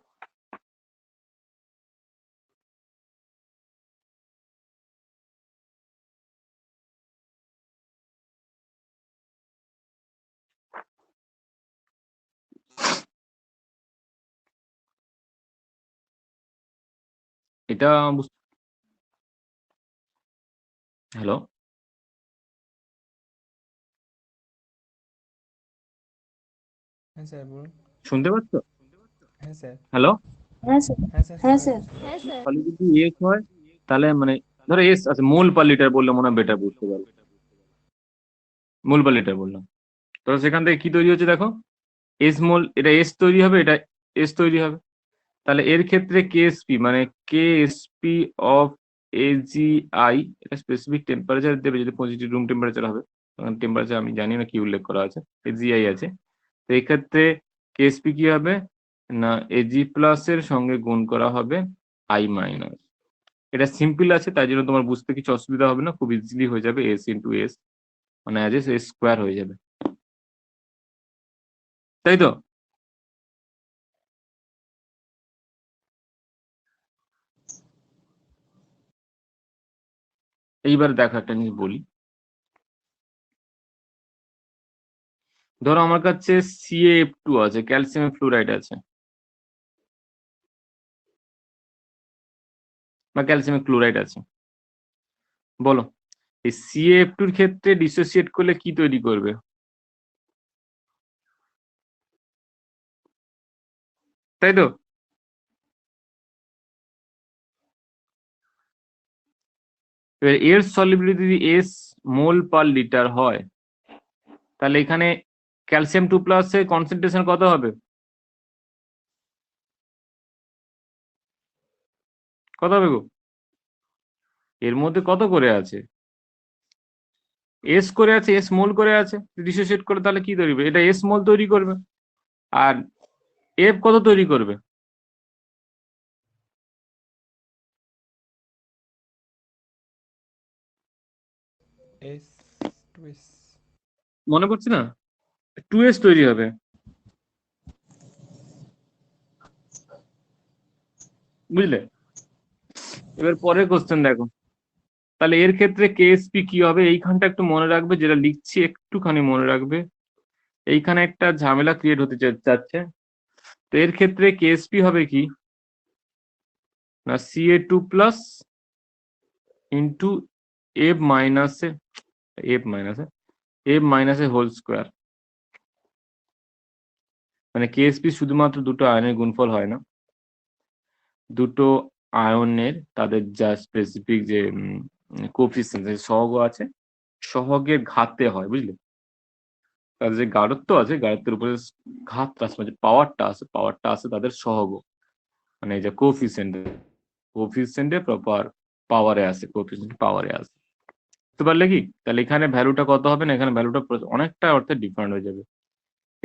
এটা হ্যালো, হ্যাঁ স্যার বলুন। শুনতে পাচ্ছ? হ্যাঁ স্যার। হ্যালো, হ্যাঁ স্যার। হ্যাঁ স্যার হ্যাঁ শুনতে স্যার। পাচ্ছি। তাহলে যদি এস হয় তাহলে মানে ধরো এস আছে, মোল পার লিটার বললে মনে হয় বেটার বুঝতে পারবে। মোল পার লিটার বললাম, তো সেখান থেকে কি তৈরি হচ্ছে দেখো, এস মোল, এটা এস তৈরি হবে, এটা এস তৈরি হবে। তাহলে এর ক্ষেত্রে কেএসপি মানে কেএসপি অফ এজিআই, এটা স্পেসিফিক টেম্পারেচার দেবে, যদি পজিটিভ রুম টেম্পারেচার হবে, তখন টেম্পারেচার আমি জানি না কি উল্লেখ করা আছে, এজিআই আছে। তো এই ক্ষেত্রে কেএসপি কি হবে না, এজি প্লাস এর সঙ্গে গুণ করা হবে আই মাইনাস। এটা সিম্পল আছে, তাই জন্য তোমার বুঝতে কিছু অসুবিধা হবে না, খুব ইজিলি হয়ে যাবে, এস ইন্টু এস মানে অ্যাজ এস স্কোয়ার হয়ে যাবে, তাই তো? এইবার দেখো একটা জিনিস বলি, ধরো আমার কাছে CaF2 আছে, ক্যালসিয়াম ফ্লুরাইড আছে বা ক্যালসিয়াম ক্লোরাইড আছে, বলো এই CaF2 এর ক্ষেত্রে ডিসোসিয়েট করলে কি তৈরি করবে? তাই তো? এবার এর সলিবিলিটি যদি এস মোল পার লিটার হয়, তাহলে এখানে ক্যালসিয়াম 2+ এর কনসেন্ট্রেশন কত হবে? কত হবে গো? এর মধ্যে কত করে আছে? এস করে আছে, এস মোল করে আছে, ডিসোসিয়েট করে তাহলে কি তৈরি করবে? এটা এস মোল তৈরি করবে, আর এফ কত তৈরি করবে? S to S. মনে পড়ছে না, 2s তৈরি হবে। বুঝলে? এবার পরের কোশ্চেন দেখো, তাহলে এর ক্ষেত্রে কেএসপি কি হবে, এইখানটা একটু মনে রাখবে, যেটা লিখছি একটুখানি মনে রাখবে, এইখানে একটা ঝামেলা ক্রিয়েট হতে যাচ্ছে। তো এর ক্ষেত্রে কেএসপি হবে কি না, Ca2+ ইন্টু এফ মাইনাসে, এফ মাইনাসে, এফ মাইনাসে হোল স্কোয়ার। মানে কেএসপি শুধুমাত্র দুটো আয়নের গুণফল হয় না, দুটো আয়নের তাদের যা স্পেসিফিক যে কোফিসিয়েন্ট সহগ আছে, সহগের ঘাতে হয়, বুঝলে? তাদের যে গাঢ়ত্ব আছে, গাঢ়ত্বের উপরে ঘাতটা আছে, যে পাওয়ারটা আছে, পাওয়ারটা আছে তাদের সহগ, মানে এই যে কোফিসিয়েন্ট, কোফিসিয়েন্টে প্রপার পাওয়ারে আছে, কোফিসিয়েন্ট পাওয়ারে আছে। বুঝতে পারলে কি? তাহলে এখানে ভ্যালুটা কত হবে না, এখানে ভ্যালুটা অনেকটা অর্থে ডিফারেন্ট হয়ে যাবে।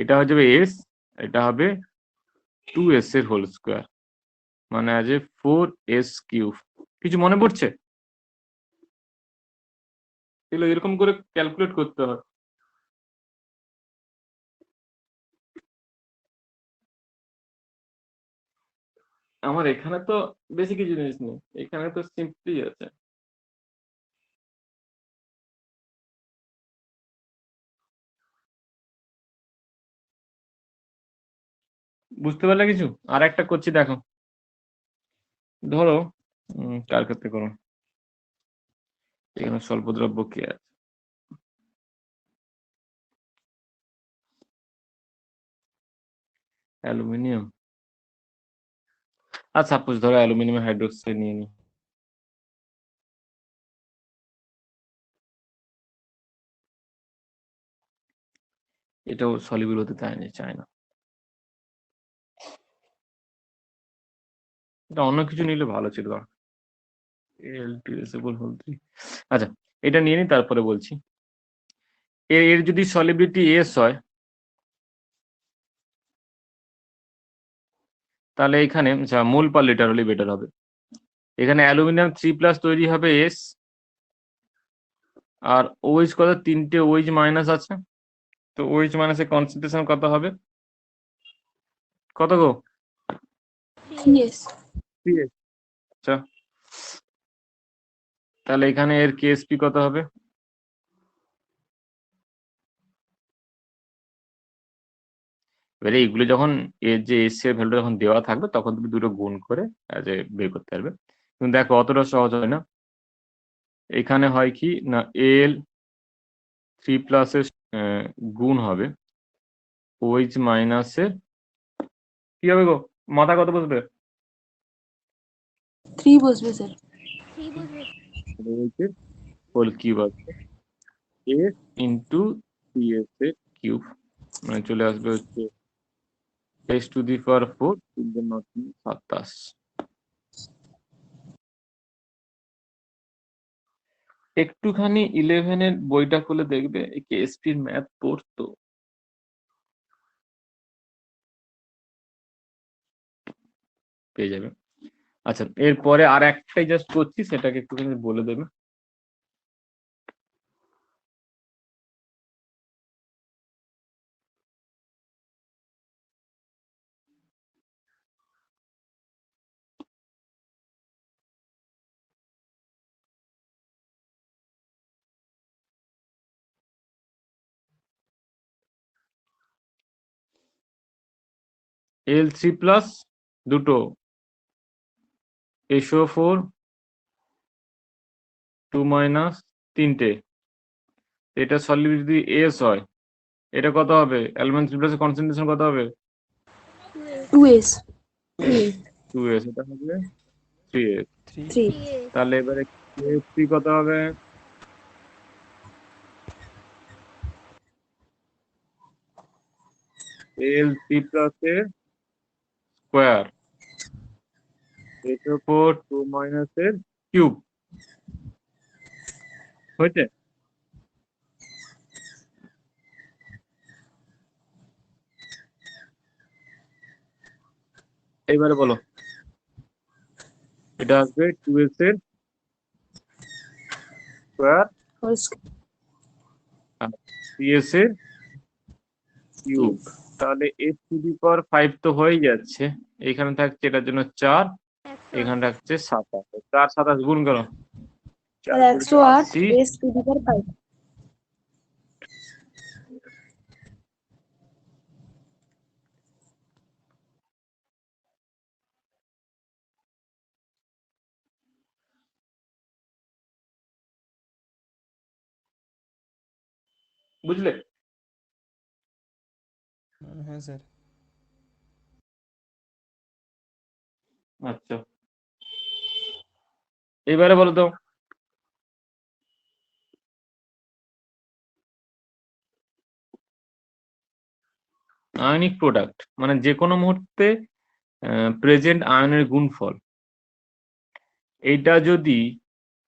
এটা হয়ে যাবে এস, এটা হবে 2s এর হোল স্কোয়ার, মানে আজ 4s³ কিছু মনে পড়ছে? এগুলো এরকম করে ক্যালকুলেট করতে হয়। আমার এখানে তো বেশি কিছু জিনিস নেই, এখানে তো সিম্পলি আছে। বুঝতে পারলে কিছু? আর একটা করছি দেখো, ধরো কার ক্ষেত্রে করো, এখানে স্বল্পদ্রব্য কি আছে, অ্যালুমিনিয়াম, আর সাপোজ ধরো অ্যালুমিনিয়াম হাইড্রোক্সাইড নিয়ে নি, এটাও সলিউবল হতে চায় না, এটা অন্য কিছু নিলে ভালো ছিল। আচ্ছা, এটা নিয়ে নি, তারপরে বলছি। এর যদি সলিবিলিটি এস হয়, তাহলে এখানে মোল পার লিটার হলে বেটার হবে। এখানে অ্যালুমিনিয়াম 3+ তৈরি হবে এস, আর ওইচ কত, 3টে ওইচ মাইনাস আছে, তো ওইচ মাইনাসের কনসেন্ট্রেশন কত হবে, কত গো? 3s। আচ্ছা, তাহলে এখানে এর কেএসপি কত হবে? এবারে এইগুলো যখন এর যে এস এর ভ্যালুটা যখন দেওয়া থাকবে তখন তুমি দুটো গুণ করে যে বের করতে পারবে। কিন্তু দেখো অতটা সহজ হয় না। এখানে হয় কি না, এল 3+ এর গুণ হবে ওইচ মাইনাসের, কি হবে গো, মাথা কত বসবে? 3 বসবে স্যার। হোল কিউব আসবে, এস ইন্টু 3s এর কিউব, মানে চলে আসবে হচ্ছে s⁴ 27। একটুখানি 11-এর বইটা খুলে দেখবে, কেএসপির ম্যাথ পড়তো, পেয়ে যাবে। আচ্ছা, এরপরে আর একটাই জাস্ট করছি, সেটাকে একটুখানি বলে দেবে। L3+ দুটো, SO4 2- তিনটে, এটা সলিড যদি এস হয়, এটা কত হবে? অ্যালুমিনিয়াম 3+ এর কনসেন্ট্রেশন কত হবে? 2s। 2s, এটা হবে 3s। 3 3। তাহলে এবারে কেএসপি কত হবে? L3+ এর স্কোয়ার, SO4 2- এর কিউব, হয়েছে? এবারে বলো, এটা আসবে 2s এর স্কোয়ার হোল স্কয়ার। আর 3s এর কিউব। তাহলে s⁵ তো হয়ে যাচ্ছে, এখানে থাকছে এটার জন্য 4, এখানে থাকছে 27, 4 27 গুণ করো, আর 4 108 80। s⁵ বুঝলে? হ্যাঁ স্যার। আচ্ছা, এবারে বলো তো, আয়নিক প্রোডাক্ট মানে যে কোনো মুহূর্তে প্রেজেন্ট আয়নের গুণফল, এইটা যদি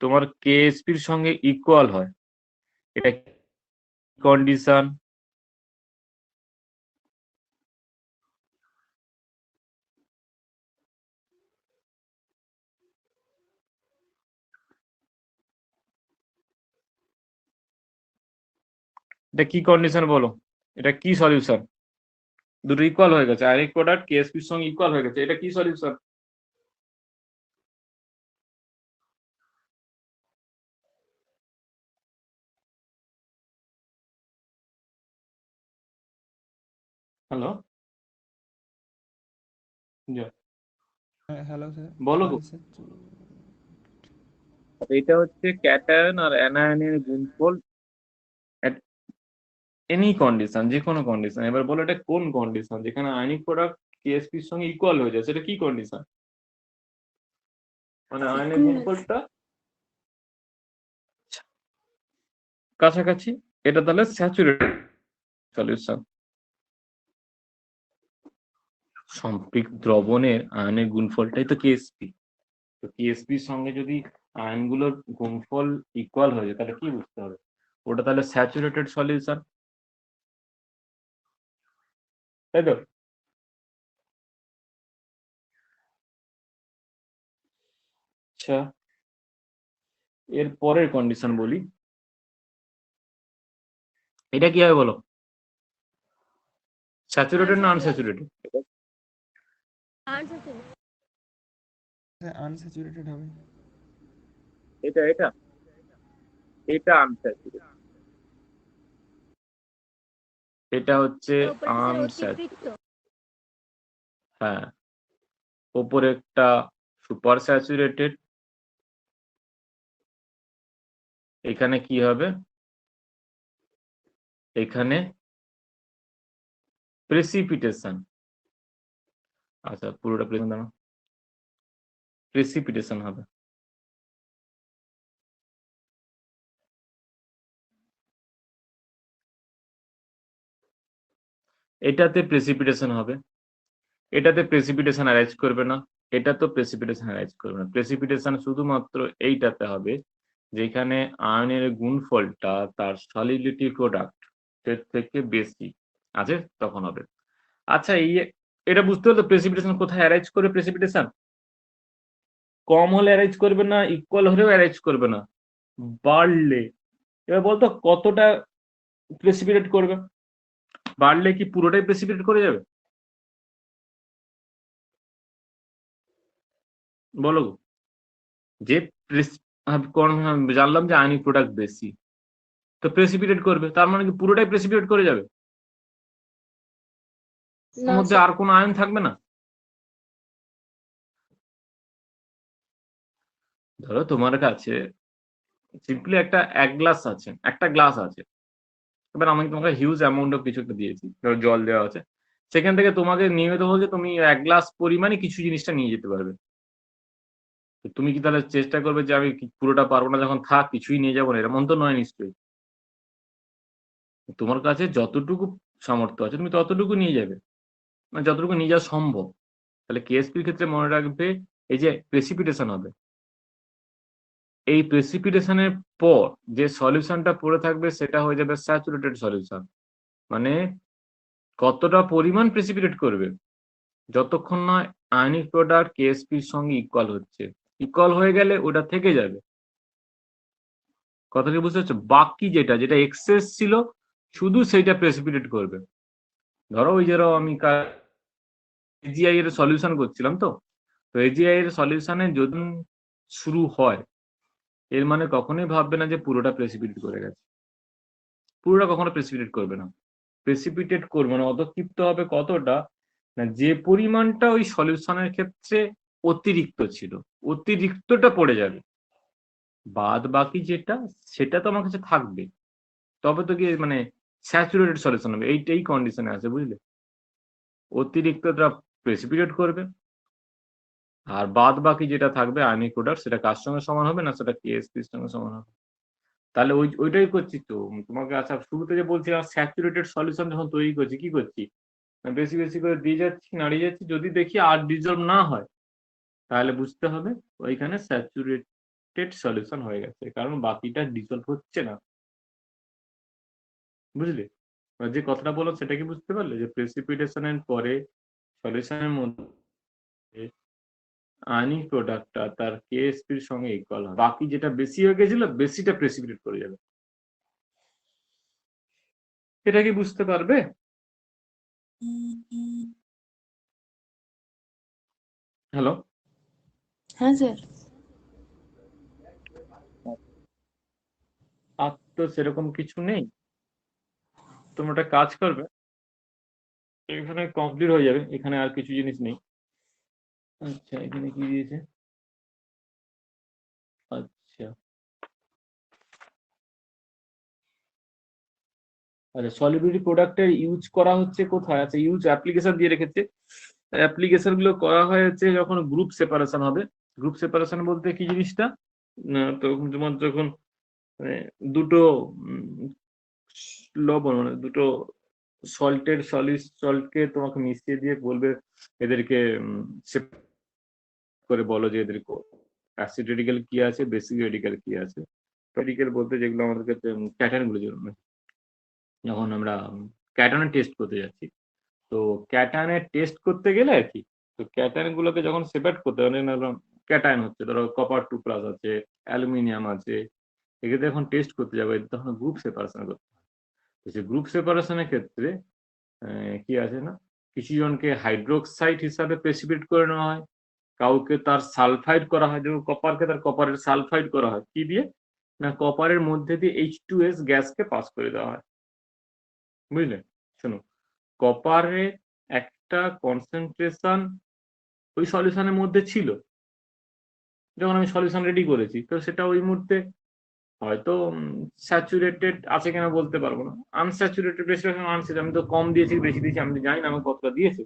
তোমার কেএসপির সঙ্গে ইকুয়াল হয়, এটা কন্ডিশন? এটা কি কন্ডিশন বলো, এটা কি সলিউশন? দুটো ইকুয়াল হয়ে গেছে, আয়নিক প্রোডাক্ট কেএসপির সঙ্গে ইকুয়াল হয়ে গেছে, এটা কি সলিউশন? হ্যালো? যা, হ্যালো স্যার। বলো গো। এটা হচ্ছে ক্যাটায়ন আর অ্যানায়নের গুণফল এট এনি কন্ডিশন, যে কোনো কন্ডিশন। এবার বলো এটা কোন কন্ডিশন যেখানে আয়নিক প্রোডাক্ট কেএসপি এর সঙ্গে ইকুয়াল হয়ে যায়, সেটা কি কন্ডিশন? মানে আয়নের Equivalent. গুণফলটা কাছাকাছি, এটা তাহলে স্যাচুরেটেড সলিউশন। সম্পৃক্ত দ্রবণের আয়নের গুণফলটাই তো কেএসপি। তো কেএসপির সঙ্গে যদি আয়নগুলোর গুণফল ইকুয়াল হয়ে যায় তাহলে কি বুঝতে হবে? ওটা তাহলে স্যাচুরেটেড সলিউশন, তাই তো? আচ্ছা, এর পরের কন্ডিশন বলি। এটা কি হবে বলো? স্যাচুরেটেড না আনস্যাচুরেটেড? আনস্যাচুরেটেড হবে। এটা এটা এটা আনস্যাচুরেটেড, এটা হচ্ছে আনস্যাচুরেটেড। হ্যাঁ, ওপরে একটা সুপার স্যাচুরেটেড, এখানে কি হবে? এখানে প্রেসিপিটেশন। আচ্ছা, পুরোটা প্রেসিপিটেশন হবে। এটাতে প্রেসিপিটেশন হবে, এটাতে প্রেসিপিটেশন অ্যারাইজ করবে না, এটা তো প্রেসিপিটেশন অ্যারাইজ করবে না। প্রেসিপিটেশন শুধুমাত্র এইটাতে হবে যেখানে আয়নের গুণফলটা তার সলিডিটি প্রোডাক্ট এর থেকে বেশি আছে, তখন হবে। আচ্ছা, এটা বুঝতে হলো প্রেসিপিটেশন কোথায় অ্যারাইজ করে? প্রেসিপিটেশন কম হলে অ্যারাইজ করবে না, ইকুয়াল হলেও অ্যারাইজ করবে না, বাড়লে। এবার বলতো কতটা প্রেসিপিটেট করবে? বাড়লে কি পুরোটাই প্রেসিপিটেট করে যাবে? বলো গো। যে জানলাম যে আয়নিক প্রোডাক্ট বেশি, তো প্রেসিপিটেট করবে, তার মানে কি পুরোটাই প্রেসিপিটেট করে যাবে? না ওর মধ্যে স্যার, আর কোনো আয়ন থাকবে না? ধরো তোমার কাছে সিম্পলি এক গ্লাস আছে, একটা গ্লাস আছে। এবার আমি তোমাকে হিউজ অ্যামাউন্ট অফ কিছু একটা দিয়েছি, ধরো জল দেওয়া আছে, সেখান থেকে তোমাকে নিয়মিত বলছে তুমি এক গ্লাস পরিমাণে কিছু জিনিসটা নিয়ে যেতে পারবে। তো তুমি কি তাহলে চেষ্টা করবে যে আমি পুরোটা পারবো না, যখন থাক কিছুই নিয়ে যাবো না, এরকম তো নয় নিশ্চয়ই। তোমার কাছে যতটুকু সামর্থ্য আছে তুমি ততটুকু নিয়ে যাবে, মানে যতটুকু নিয়ে যাওয়া সম্ভব। তাহলে কেএসপির ক্ষেত্রে মনে রাখবে এই যে প্রেসিপিটেশন হবে, এই প্রেসিপিটেশনের পর যে সলিউশনটা পড়ে থাকবে সেটা হয়ে যাবে স্যাচুরেটেড সলিউশন। মানে কতটা পরিমাণ প্রেসিপিটেট করবে? যতক্ষণ না আয়নিক প্রোডাক্ট কেএসপির সঙ্গে ইকুয়াল হচ্ছে। ইকুয়াল হয়ে গেলে ওটা থেকে যাবে। কথা কি বুঝতে পারছো? বাকি যেটা যেটা এক্সেস ছিল শুধু সেইটা প্রেসিপিটেট করবে। ধরো ওই যেরকম আমি এজিআই এর সলিউশন করছিলাম, তো এজিআই এর সলিউশনে যদি শুরু হয়, এর মানে কখনোই ভাববে না যে পুরোটা প্রেসিপিটেট করে গেছে। পুরোটা কখনো প্রেসিপিটেট করবে না। প্রেসিপিটেট করবে না, অতক্ষিপ্ত হবে কতটা না যে পরিমাণটা ওই সলিউশনের ক্ষেত্রে অতিরিক্ত ছিল, অতিরিক্তটা পড়ে যাবে। বাদ বাকি যেটা সেটা তো আমার কাছে থাকবে, তবে তো কি মানে স্যাচুরেটেড সলিউশন হবে। এইটাই কন্ডিশনে আছে, বুঝলে? অতিরিক্তটা প্রেসিপিটেট করবে, আর বাদ বাকি যেটা থাকবে আয়নিক প্রোডাক্ট সেটা কার সঙ্গে সমান হবে না, সেটা কেএসপির সঙ্গে সমান হবে। তাহলে ওইটাই করছি তো তোমাকে। আচ্ছা, শুরুতে যে বলছিলাম স্যাচুরেটেড সলিউশন যখন তৈরি করছি কি করছি, বেশি বেশি করে দিয়ে যাচ্ছি, নাড়িয়ে যাচ্ছি, যদি দেখি আর ডিজলভ না হয় তাহলে বুঝতে হবে ওইখানে স্যাচুরেটেড সলিউশন হয়ে গেছে, কারণ বাকিটা ডিজলভ হচ্ছে না। বুঝলে? এবার যে কথাটা বললাম সেটা কি বুঝতে পারলে, যে প্রেসিপিটেশনের পরে সলিউশনের মধ্যে আয়নিক প্রোডাক্টটা তার কেএসপির সঙ্গে ইকুয়াল হবে, বাকি যেটা বেশি হয়ে গেছিল বেশিটা প্রেসিপিটেট করে যাবে। এটা কি বুঝতে পারবে? হ্যালো? হ্যাঁ স্যার। আর তো সেরকম কিছু নেই। তোমরা একটা কাজ করবে, এখানে কমপ্লিট হয়ে যাবে, এখানে আর কিছু জিনিস নেই। আচ্ছা এখানে কি দিয়েছে? আচ্ছা আচ্ছা সলিবিলিটি প্রোডাক্টের ইউজ করা হচ্ছে কোথায়? আচ্ছা ইউজ অ্যাপ্লিকেশন দিয়ে রেখেছে। অ্যাপ্লিকেশন গুলো করা হয়েছে যখন গ্রুপ সেপারেশন হবে। গ্রুপ সেপারেশন বলতে কি জিনিসটা? তো তোমার যখন মানে দুটো লবণ মানে দুটো সল্টের সল্টকে তোমাকে মিশিয়ে দিয়ে বলবে এদেরকে করে বলো যে এদের অ্যাসিড রেডিক্যাল কি আছে, বেসিক রেডিক্যাল কি আছে। রেডিক্যাল বলতে যেগুলো আমাদের কাছে ক্যাটায়ন গুলো যখন আমরা ক্যাটায়নের টেস্ট করতে যাচ্ছি, তো ক্যাটায়নের টেস্ট করতে গেলে আর কি, তো ক্যাটায়ন গুলোকে যখন সেপারেট করতে হবে, ক্যাটায়ন হচ্ছে ধরো কপার 2+ আছে, অ্যালুমিনিয়াম আছে, এক্ষেত্রে যখন টেস্ট করতে যাবে তখন গ্রুপ সেপারেশন করতে হবে। তো সেই গ্রুপ সেপারেশনের ক্ষেত্রে কি আছে না, কিছু জনকে হাইড্রোক্সাইড হিসাবে প্রেসিপিটেট করে নেওয়া হয়, কাউকে তার সালফাইড করা হয়, যেমন কপারকে তার কপারের সালফাইড করা হয় কি দিয়ে না, কপারের মধ্যে দিয়ে H2S গ্যাসকে পাস করে দেওয়া হয়। বুঝলে? শোনো, কপারের একটা কনসেন্ট্রেশন ওই সলিউশনের মধ্যে ছিল, যখন আমি সলিউশন রেডি করেছি, তো সেটা ওই মুহূর্তে হয়তো স্যাচুরেটেড আছে কিনা বলতে পারবো না, আনস্যাচুরেটেড, বেশিরভাগ আনস্যাচুরেটেড, আমি তো কম দিয়েছি বেশি দিয়েছি আমি তো জানি না, আমার কতটা দিয়েছে,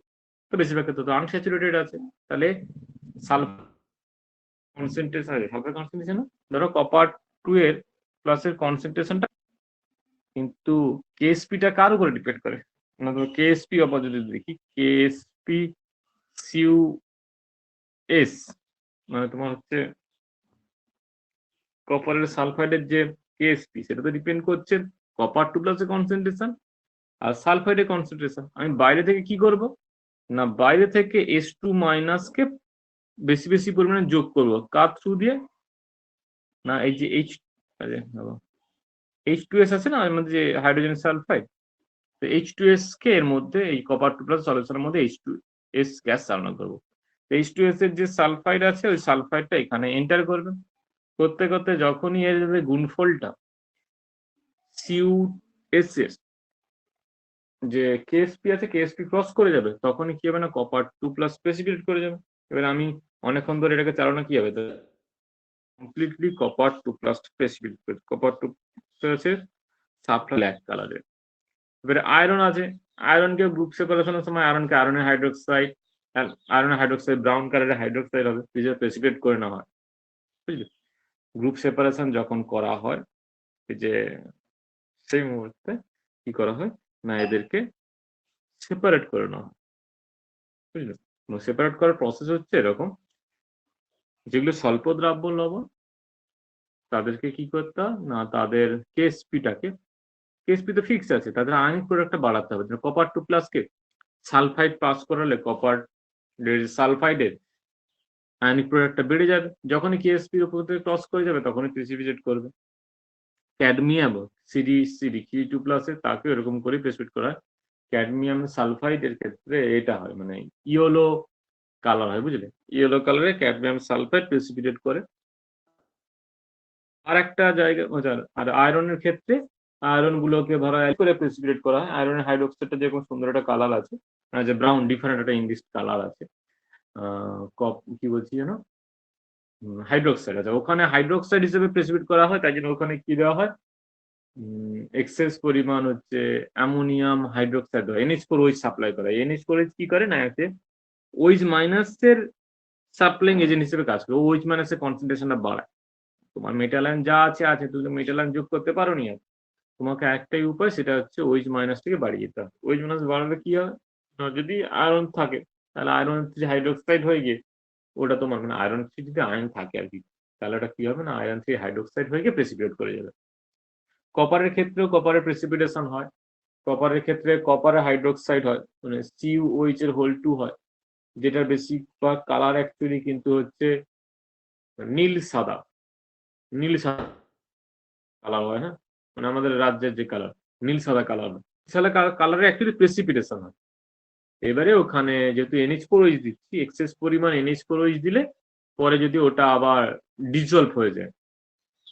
তো বেশিরভাগ ক্ষেত্রে তো আনস্যাচুরেটেড আছে। তাহলে সালফার কনসেন্ট্রেশন আছে, সালফার কনসেন্ট্রেশন ধরো কপার 2 এর প্লাসের কনসেন্ট্রেশনটা, কিন্তু কেএসপিটা কার উপরে ডিপেন্ড করে না, ধরো কেএসপি অপর যদি দেখি কেএসপি সিউ এস, মানে তোমার হচ্ছে কপারের সালফাইডের যে কেএসপি, সেটা তো ডিপেন্ড করছে কপার 2+ এর কনসেন্ট্রেশন আর সালফাইডের কনসেন্ট্রেশন। আমি বাইরে থেকে কি করব না, বাইরে থেকে S2- কে বেশি বেশি পরিমাণে যোগ করব, কার থ্রু দিয়ে না, এই যে H2S আছে না এর মধ্যে যে হাইড্রোজেন সালফাইড, তো H2S কে এর মধ্যে এই কপার 2+ সলিউশনের মধ্যে H2S গ্যাস চালনা করবো। H2S এর যে সালফাইড আছে ওই সালফাইডটা এখানে এন্টার করবে, করতে করতে যখনই এর গুণফলটা CuSS যে কেএসপি আছে কেএসপি ক্রস করে যাবে, তখনই কি হবে না কপার 2+ প্রেসিপিটেট করে যাবে। এবার আমি অনেকক্ষণ ধরে এটাকে চালানো কি হবে, কমপ্লিটলি কপার 2+ প্রেসিপিটেট করে, কপার 2+ সাবটা ব্ল্যাক কালারের। এবারে আয়রন আছে, আয়রনকে গ্রুপ সেপারেশনের সময় আয়রনকে আয়রনের হাইড্রোক্সাইড ব্রাউন কালারের হাইড্রোক্সাইড হবে, প্রেসিপিটেট করে নেওয়া হয়। বুঝলি? গ্রুপ সেপারেশন যখন করা হয় যে সেই মুহূর্তে কি করা হয় না, এদেরকে সেপারেট করে নেওয়া হয়। বুঝলি? সেপারেট করার প্রসেস হচ্ছে এরকম, যেগুলো স্বল্প দ্রাব্য লবণ তাদেরকে কি করতে হয় না, তাদের কেএসপি তো ফিক্স আছে, তাদের আয়নিক প্রোডাক্টটা বাড়াতে হবে। কপার 2+ কে সালফাইড পাস করালে কপার সালফাইডের আয়নিক প্রোডাক্টটা বেড়ে যাবে, যখনই কেএসপির উপর থেকে ক্রস করে যাবে তখনই প্রেসিপিটেট করবে। ক্যাডমিয়াম Cd2+ এর তাকে এরকম করে প্রেসিপিটেট করা হয়। ক্যাডমিয়াম সালফাইডের ক্ষেত্রে এটা হয় মানে ইয়েলো কালার হয়, বুঝলে? ইয়েলো কালারে ক্যাডমিয়াম সালফাইড প্রেসিপিটেট করে। আর একটা জায়গা আর আয়রনের ক্ষেত্রে আয়রন গুলোকে ধরো করে প্রেসিপিটেট করা হয়। আয়রনের হাইড্রোক্সাইডটা যেরকম সুন্দর একটা কালার আছে, যে ব্রাউন ডিফারেন্ট একটা ইন্ডিস কালার আছে, কি বলছি যেন, হাইড্রোক্সাইড আছে, ওখানে হাইড্রোক্সাইড হিসেবে প্রেসিপিটেট করা হয়, তাই জন্য ওখানে কি দেওয়া হয়, এক্সেস পরিমাণ হচ্ছে অ্যামোনিয়াম হাইড্রোক্সাইড হয়, NH4OH সাপ্লাই করা হয়। NH4OH কি করে না, এতে OH- এর সাপ্লাইং এজেন্ট হিসেবে কাজ করে, OH- এর কনসেন্ট্রেশনটা বাড়ায়। তোমার মেটাল আয়ন যা আছে আছে, তুমি তো মেটাল আয়ন যোগ করতে পারো নি, আর তোমাকে একটাই উপায়, সেটা হচ্ছে OH- থেকে বাড়িয়ে যেতে হবে। OH- বাড়ালে কি হয় না, যদি আয়রন থাকে তাহলে আয়রন হাইড্রোক্সাইড হয়ে গিয়ে ওটা তোমার মানে আয়রন যদি আয়ন থাকে আর কি, তাহলে ওটা কি হবে না, আয়রন হাইড্রোক্সাইড হয়ে গিয়ে প্রেসিপিটেট করে যাবে। কপারের ক্ষেত্রেও কপারের প্রেসিপিটেশন হয়, কপারের ক্ষেত্রে কপারের হাইড্রোক্সাইড হয় মানে CuOH এর হোল 2 হয়, যেটার বেশিরভাগ কালার অ্যাকচুয়ালি কিন্তু হচ্ছে নীল সাদা কালার হয়। হ্যাঁ, মানে আমাদের রাজ্যের যে কালার নীল সাদা কালার হয়, সাদা কালারে অ্যাকচুয়ালি প্রেসিপিটেশন হয়। এবারে ওখানে যেহেতু NH4OH দিচ্ছি, এক্সেস পরিমাণ NH4OH দিলে পরে যদি ওটা আবার ডিজলভ হয়ে যায়,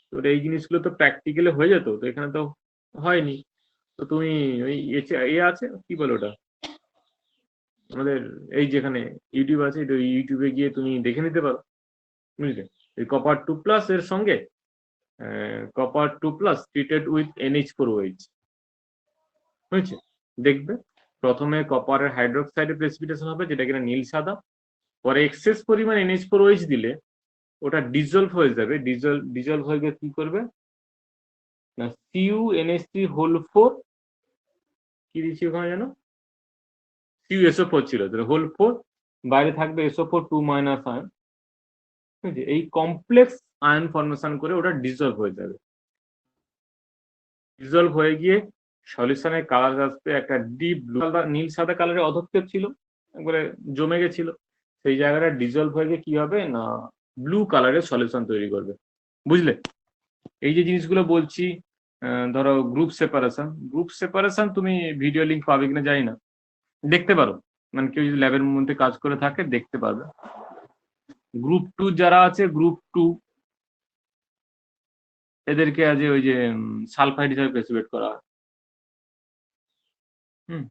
তো এই জিনিসগুলো তো প্র্যাকটিক্যালি হয়ে যেত, তো এখানে তো হয়নি। তো তুমি ওই এ আছে কি বলে ওটা, আমাদের এই যেখানে ইউটিউব আছে, ইউটিউবে গিয়ে তুমি দেখে নিতে পারো, বুঝলে? এই কপার 2+ এর সঙ্গে কপার 2+ ট্রিটেড উইথ NH4OH, বুঝছে? দেখবে প্রথমে কপারের হাইড্রোক্সাইডের প্রেসিপিটেশন হবে, যেটা কিনা নীল সাদা। পরে এক্সেস পরিমাণ NH4OH দিলে ওটা ডিজলভ হয়ে যাবে। ডিজলভ হয়ে গিয়ে কি করবে না, CuNH3 কি দিচ্ছি ওখানে যেন, CuSO4 ছিল, হোল 4, বাইরে থাকবে SO4 2- আয়ন। ঠিক আছে, এই কমপ্লেক্স আয়ন ফর্মেশন করে ওটা ডিজলভ হয়ে যাবে। ডিজলভ হয়ে গিয়ে সলিউশনের কালার আসবে একটা ডিপ ব্লু, নীল সাদা কালারের অধক্ষেপ ছিল, একবারে জমে গেছিল, সেই জায়গাটা ডিজলভ হয়ে গিয়ে কি হবে না, ব্লু কালারের সলিউশন তৈরি করবে, বুঝলে? এই যে জিনিসগুলো বলছি, ধরো গ্রুপ সেপারেশন তুমি ভিডিও লিঙ্ক পাবে কিনা জানি না, দেখতে পারো, মানে কেউ যদি ল্যাবের মধ্যে কাজ করে থাকে দেখতে পারবে। গ্রুপ 2 যারা আছে, গ্রুপ 2 এদেরকে আজ ওই যে সালফাইড হিসাবে প্রেসিপিটেট করা হয়। হুম,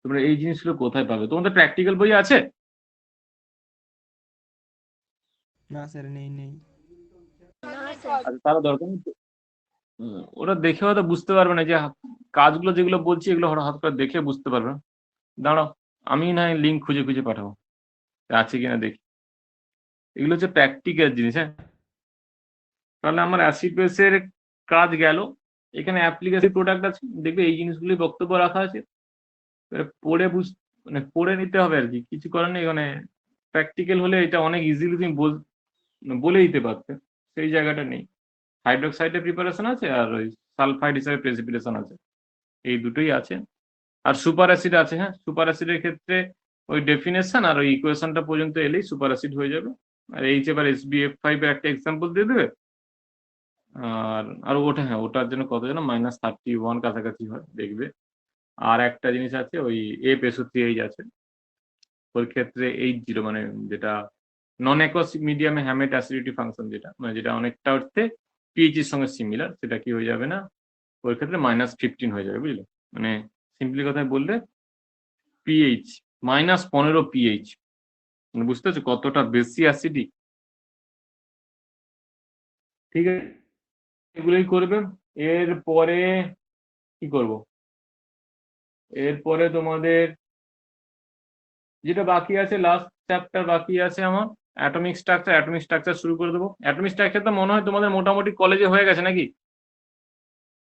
তোমরা এই জিনিসগুলো কোথায় পাবে? তোমাদের প্র্যাকটিক্যাল বই আছে? না স্যার, নেই নেই। আচ্ছা, তারা দরকার নেই তো। ওরা দেখে হয়তো বুঝতে পারবে না যে কাজগুলো যেগুলো বলছি এগুলো হঠাৎ করে দেখে বুঝতে পারবে না। দাঁড়াও, আমি না লিঙ্ক খুঁজে খুঁজে পাঠাবো, আছে কিনা দেখি। এগুলো হচ্ছে প্র্যাকটিক্যাল জিনিস। হ্যাঁ, তাহলে আমার অ্যাসিড বেসের কাজ গেল। এখানে অ্যাপ্লিকেশন প্রোডাক্ট আছে, দেখবে এই জিনিসগুলি বক্তব্য রাখা আছে, পড়ে মানে পড়ে নিতে হবে আর কি, কিছু করার নেই। মানে প্র্যাকটিক্যাল হলে এটা অনেক ইজিলি তুমি বলে দিতে পারতে, সেই জায়গাটা নেই। হাইড্রোক্সাইডের প্রিপারেশন আছে আর ওই সালফাইড হিসাবে প্রেসিপিটেশন আছে, এই দুটোই আছে। আর সুপার অ্যাসিড আছে। হ্যাঁ, সুপার অ্যাসিডের ক্ষেত্রে ওই ডেফিনেশন আর ওই ইকুয়েশনটা পর্যন্ত এলেই সুপার অ্যাসিড হয়ে যাবে। আর এইচ এবার SbF5 এর একটা এক্সাম্পল দিয়ে দেবে। আর ওটা, হ্যাঁ, ওটার জন্য কত যেন -31 কাছাকাছি হয়, দেখবে। আর একটা জিনিস আছে, ওই FSO3H আছে, ওর ক্ষেত্রে 80, মানে যেটা নন অ্যাকোয়াস মিডিয়ামে হ্যামেট অ্যাসিডিটি ফাংশন, যেটা মানে যেটা অনেকটা অর্থে পিএইচ এর সঙ্গে সিমিলার, সেটা কি হয়ে যাবে না, ওর ক্ষেত্রে -15 হয়ে যাবে, বুঝলে? মানে সিম্পলি কথায় বললে পিএইচ -15 পিএইচ, মানে বুঝতে পারছো কতটা বেশি অ্যাসিডিক। ঠিক আছে, এগুলোই করবে। এরপরে কি করব? এরপরে তোমাদের যেটা বাকি আছে, লাস্ট চ্যাপ্টার বাকি আছে আমার, অ্যাটমিক স্ট্রাকচার শুরু করে দেবো। অ্যাটমিক স্ট্রাকচার তো মনে হয় তোমাদের মোটামুটি কলেজে হয়ে গেছে নাকি?